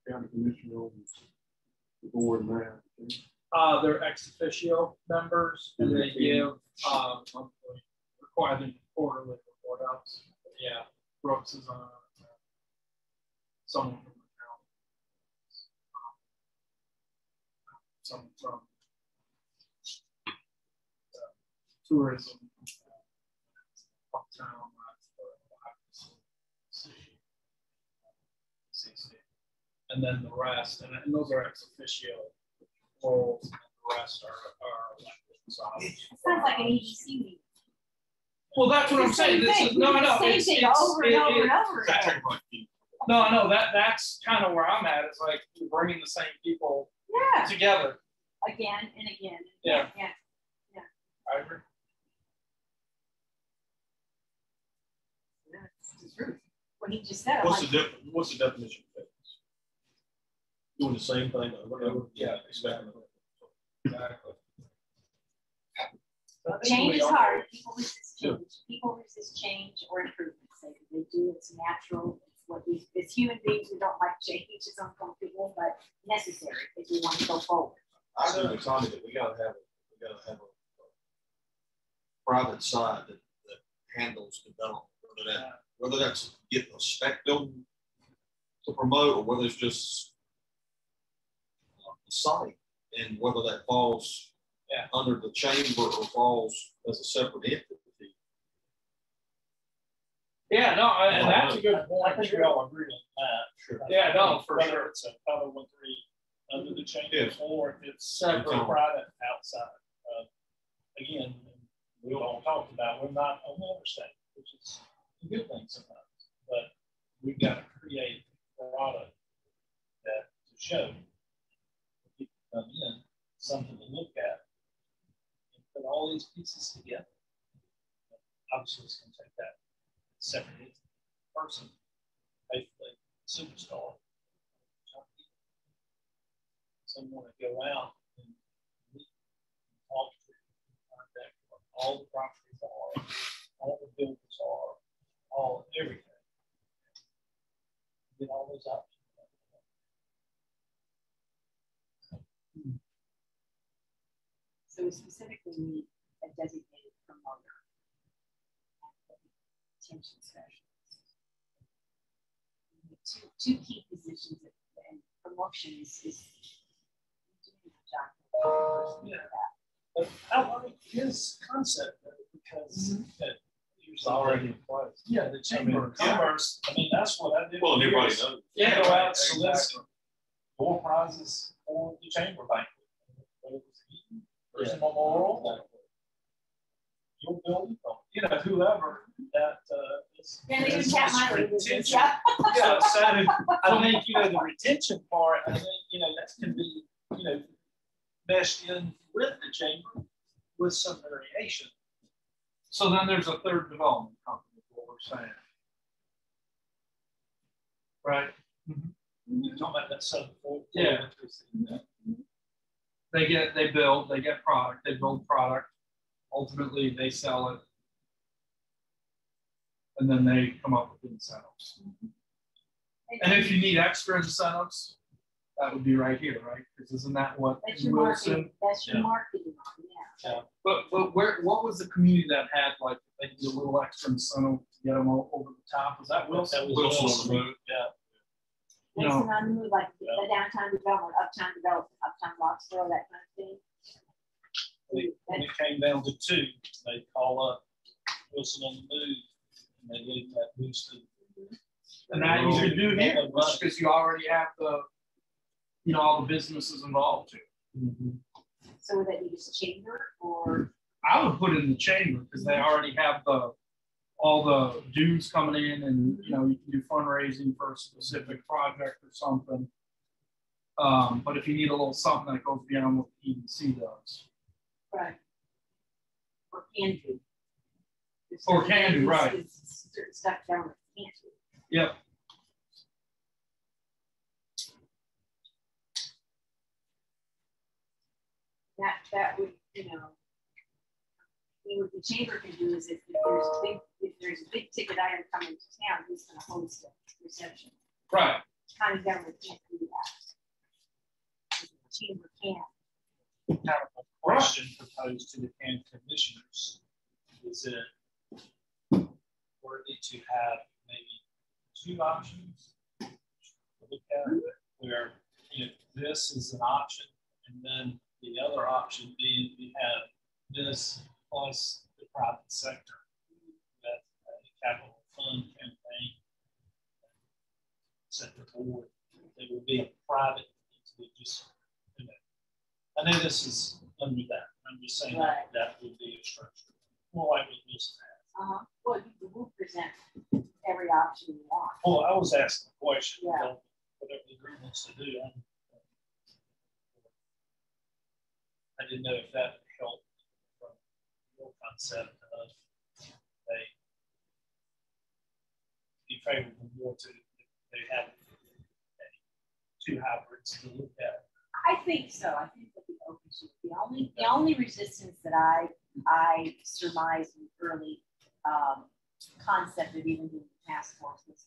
Speaker 8: county commissioner on the board and that.
Speaker 6: They're ex officio members, and they give require them quarterly report outs. Yeah, Brooks is on someone from the town, some from tourism, uptown, and then the rest, and those are ex officio roles, and the rest are elected. So
Speaker 3: Sounds like an EDC meeting.
Speaker 6: well, that's what I'm saying. This is no,
Speaker 3: Same
Speaker 6: it's
Speaker 3: thing over and over and over again.
Speaker 6: no. That's kind of where I'm at. It's like you're bringing the same people
Speaker 3: Yeah,
Speaker 6: together.
Speaker 3: again and again.
Speaker 6: Yeah.
Speaker 3: Yeah.
Speaker 6: I agree.
Speaker 3: That's the truth. What he just said. I'm
Speaker 5: What's
Speaker 3: like,
Speaker 5: the definition of fitness? Doing the same thing over and over? Yeah, exactly.
Speaker 6: Exactly.
Speaker 3: change is hard. People resist change. People resist change or improvement. They do. It's natural. It's what we, as human beings, we don't like change. It's uncomfortable, but necessary if we want to go forward.
Speaker 9: I agree with Tommy that we gotta have a private side that handles development, whether that's getting a spec building to promote, or whether it's just the site, and whether that falls under the chamber or falls as a separate entity.
Speaker 6: Yeah, no, and that's a good point.
Speaker 2: I think we all agree on that.
Speaker 9: Sure.
Speaker 6: Yeah, no, for
Speaker 2: Whether
Speaker 6: sure.
Speaker 2: it's a 501(c)(3) under the chamber,
Speaker 9: Yes.
Speaker 2: or if it's separate, private, outside. Again, we all talked about, we're not on the interstate, which is a good thing sometimes, but we've got to create a product that to show people come in, something to look at, and put all these pieces together. Obviously, it's going to take that separate person, faithfully superstar. Someone to go out and meet, talk to, contact what all the properties are, all the buildings are, all everything. Get all those options.
Speaker 3: So we specifically need a designated promoter. Attention specialist. Two key positions, and promotion is doing the job.
Speaker 2: Yeah. But I like his concept though, because that
Speaker 6: It's already in place.
Speaker 2: yeah, the chamber of commerce. I mean, that's what I did.
Speaker 5: Well,
Speaker 2: for
Speaker 5: everybody
Speaker 2: years.
Speaker 5: knows.
Speaker 2: Yeah, go out and solicit
Speaker 6: exactly.
Speaker 2: door prizes for the chamber banquet. Whether it was Eaton, First Memorial, your building, or, you know, whoever that is.
Speaker 3: Then we can tap my
Speaker 2: retention.
Speaker 3: yeah.
Speaker 2: Yeah, so I think, you know, the retention part, I think, you know, that can be, you know, meshed in with the chamber with some variation.
Speaker 6: So then there's a third development company, is what we're saying. Right?
Speaker 2: You're talking about that sub four.
Speaker 6: Yeah. They build, they get product, they build product. ultimately they sell it. And then they come up with incentives. And if you need extra incentives, that would be right here, right? Because isn't that what
Speaker 3: That's your
Speaker 6: Wilson?
Speaker 3: marketing, that's your marketing, yeah.
Speaker 6: But what was the community that had like they did a little extra incentive to get them over the top? Was that Wilson?
Speaker 2: That was Wilson.
Speaker 6: Yeah.
Speaker 3: Wilson on the move, like the downtown development, uptown Roxborough, that kind of thing.
Speaker 2: When it came down to two, they call up Wilson on the move, and they gave that boosted.
Speaker 6: And that you could do here because you already have the, you know, all the businesses involved too.
Speaker 3: So would that be just chamber or?
Speaker 6: I would put it in the chamber because they already have all the dues coming in, and you know you can do fundraising for a specific project or something. But if you need a little something that goes beyond what the EDC does,
Speaker 3: right? Or can do.
Speaker 6: Or can do, right?
Speaker 3: Certain stuff government can't do.
Speaker 6: Yep.
Speaker 3: That would, you know, what the chamber can do is if there's a big ticket item coming to town, who's going to host a reception?
Speaker 6: Right.
Speaker 3: County government can't do that. The chamber can.
Speaker 2: Kind of a question proposed to the county commissioners: is it worthy to have maybe two options to look at, where this is an option, and then the other option being we have this plus the private sector, that capital fund campaign, sector board, they would be private. Just, I know this is under that. I'm just saying that would be a structure, more like what Wilson has.
Speaker 3: Well, you will present every option you want.
Speaker 2: Well, I was asking a question.
Speaker 3: Yeah.
Speaker 2: Whatever the group wants to do. I didn't know if that would help from your concept of they be favorable more to they have two hybrids to look at.
Speaker 3: I think so. I think that the open to the only resistance that I surmised in the early concept of even doing the task force was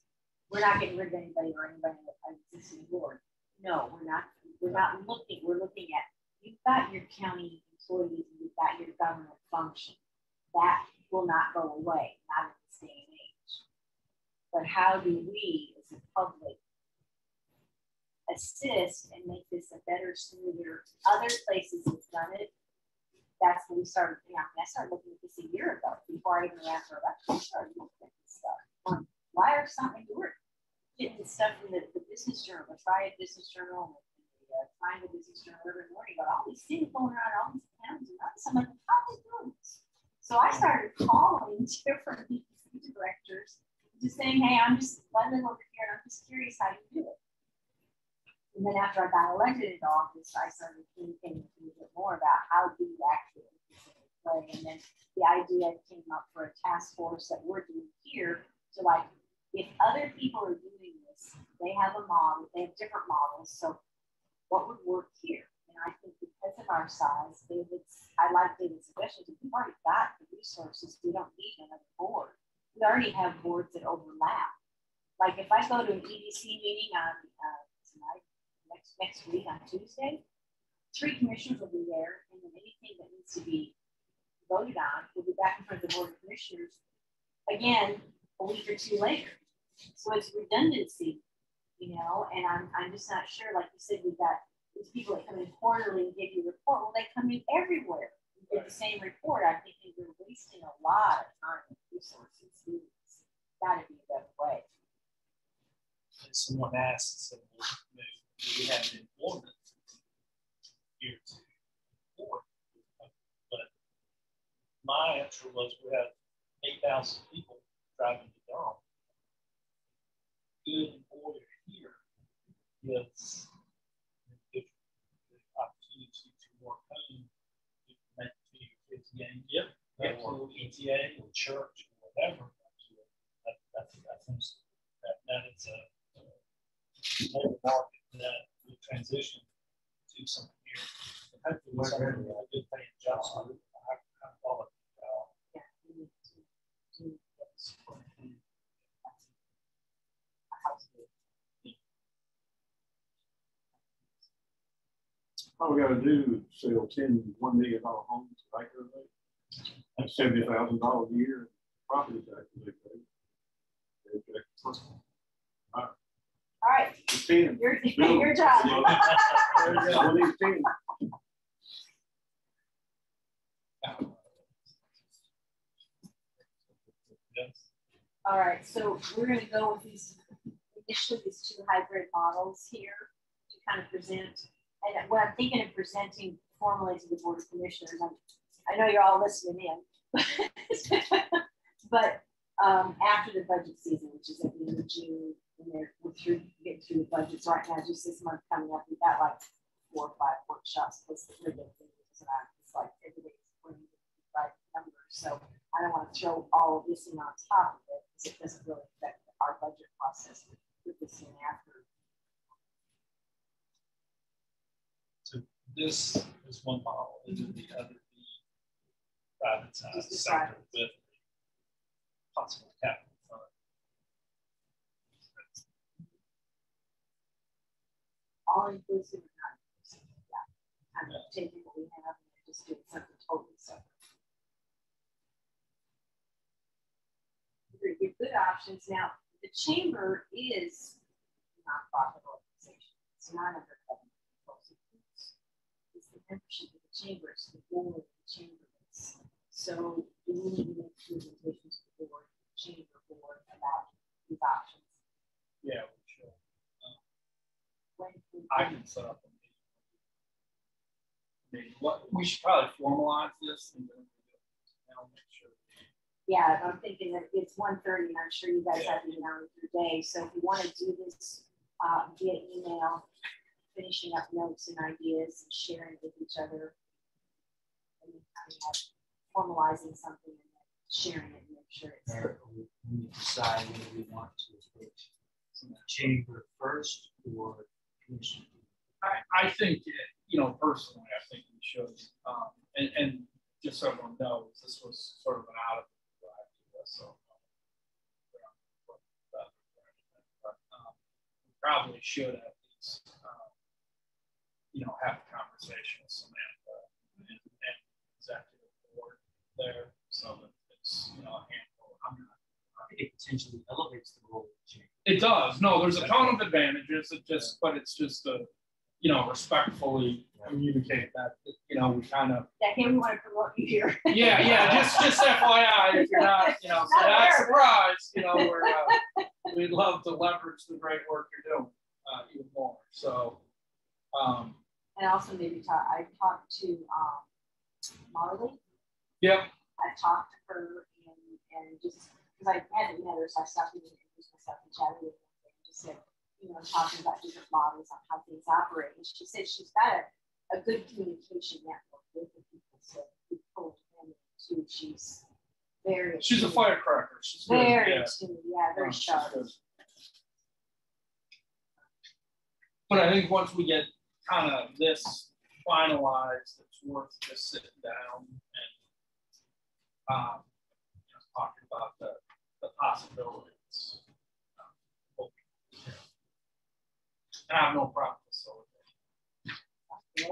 Speaker 3: we're not getting rid of anybody or anybody on the existing board. No, we're not. We're not looking. We're looking at you've got your county employees and you've got your government function. That will not go away, not in this day and age. But how do we, as a public, assist and make this a better, smoother? Other places have done it. That's when we started. I started looking at this a year ago before I even ran for election. I started looking at this stuff. Why are some we're getting stuff from the Business Journal, the Triad Business Journal, Find the Business Journal every morning about all these things going around all these towns and others. I'm like, how are they doing this? So I started calling different directors, just saying, hey, I'm just living over here and I'm just curious how you do it. And then after I got elected into office, I started thinking a little bit more about how do you actually play. And then the idea came up for a task force that we're doing here to like, if other people are doing this, they have a model, they have different models. So what would work here? And I think because of our size, I like David's suggestion because we've already got the resources. We don't need another board. We already have boards that overlap. Like if I go to an EDC meeting on tonight, next week on Tuesday, 3 commissioners will be there, and then anything that needs to be voted on will be back in front of the board of commissioners again a week or 2 later. So it's redundancy, and I'm just not sure. Like you said, we've got these people that come in quarterly and give you a report. Well, they come in everywhere and give the same report. I think we're wasting a lot of time and resources. It's got to be a better way.
Speaker 2: Someone asked, so do we have an employment here to report? But my answer was we have 8,000 people driving to Durham. Good employer here gives the opportunity to work home, to connect to your kids' game, or PTA or church or whatever. That is a labor market that we transition to something here. And hopefully something a good paying job, high quality
Speaker 8: all we gotta do is sell 10 $1 million homes right there. That's $70,000 a year in property taxes they pay.
Speaker 3: All right,
Speaker 8: 10.
Speaker 3: your job.
Speaker 8: One of these 10.
Speaker 3: All right, so we're gonna go with these, initially these two hybrid models here to kind of present. And what I'm thinking of presenting formally to the Board of Commissioners, I know you're all listening in, but after the budget season, which is at the end of June, and we're getting through the budgets right now, just this month coming up, we've got like 4 or 5 workshops plus the regular things, and it's like everybody's bringing the right numbers. So I don't want to throw all of this in on top of it, because it doesn't really affect our budget process with this in after.
Speaker 2: So this is one model, and then the other, the private side
Speaker 3: Just the
Speaker 2: sector
Speaker 3: private.
Speaker 2: with possible capital fund.
Speaker 3: All inclusive or not inclusive. Yeah. I'm taking what we have and just doing something totally separate. Your good options. Now, the chamber is a nonprofit organization. It's not under government control. It's the membership of the chamber, it's the board of the chamber. So we need to make presentations to the board, chamber board about these options.
Speaker 2: Yeah, we should.
Speaker 3: When
Speaker 2: I can set up a meeting. I mean, what we should probably formalize this and then I'll make sure.
Speaker 3: Yeah, I'm thinking that it's 1:30 and I'm sure you guys have to get on with your day. So if you want to do this via email, finishing up notes and ideas and sharing with each other, and then kind of formalizing something and then sharing it and make sure it's.
Speaker 7: Or we decide whether we want to approach the chamber first or commission.
Speaker 6: I think, personally, I think we should, and just so everyone knows, this was sort of an out of the idea, so. But we probably should at least, have a conversation with Samantha and executive board there, so that it's, a handful.
Speaker 7: I think it potentially elevates the role of the chamber.
Speaker 6: It does. No, there's a ton of advantages. But it's just a, respectfully communicate that, we kind of.
Speaker 3: Yeah, here we want to promote you here.
Speaker 6: Yeah, just FYI, if you're not, so not surprised, we'd love to leverage the great work you're doing even more. So.
Speaker 3: And also maybe I talked to Marley.
Speaker 6: Yep.
Speaker 3: I talked to her and just because I hadn't met her, so I stopped and introduced myself and chatted with her and just said, talking about different models on how things operate. And she said she's got a good communication network with the people. So we pulled in too. She's very.
Speaker 6: She's a firecracker. She's good.
Speaker 3: Very
Speaker 6: Yeah.
Speaker 3: very sharp.
Speaker 6: But I think once we get kind of this finalized, it's worth just sitting down and talking about the possibilities. And I have no problem with it.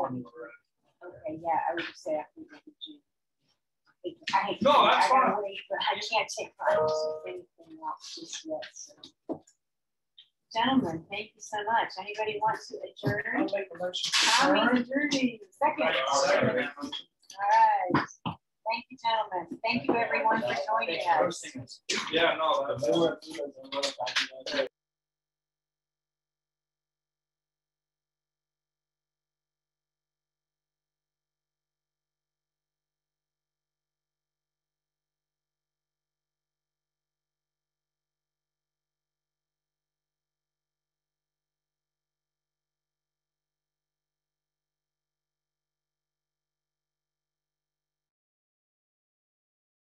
Speaker 3: Okay, yeah, I would say I think I hate to
Speaker 6: No,
Speaker 3: say
Speaker 6: that's
Speaker 3: I gotta
Speaker 6: fine.
Speaker 3: wait, but I can't take finals of anything else just yet. So. Gentlemen, thank you so much. Anybody want to adjourn?
Speaker 2: I'll make a motion.
Speaker 3: Tommy's adjourning. Second. All right. Thank you, gentlemen. Thank you, everyone, for joining us.
Speaker 6: Yeah, no, that's.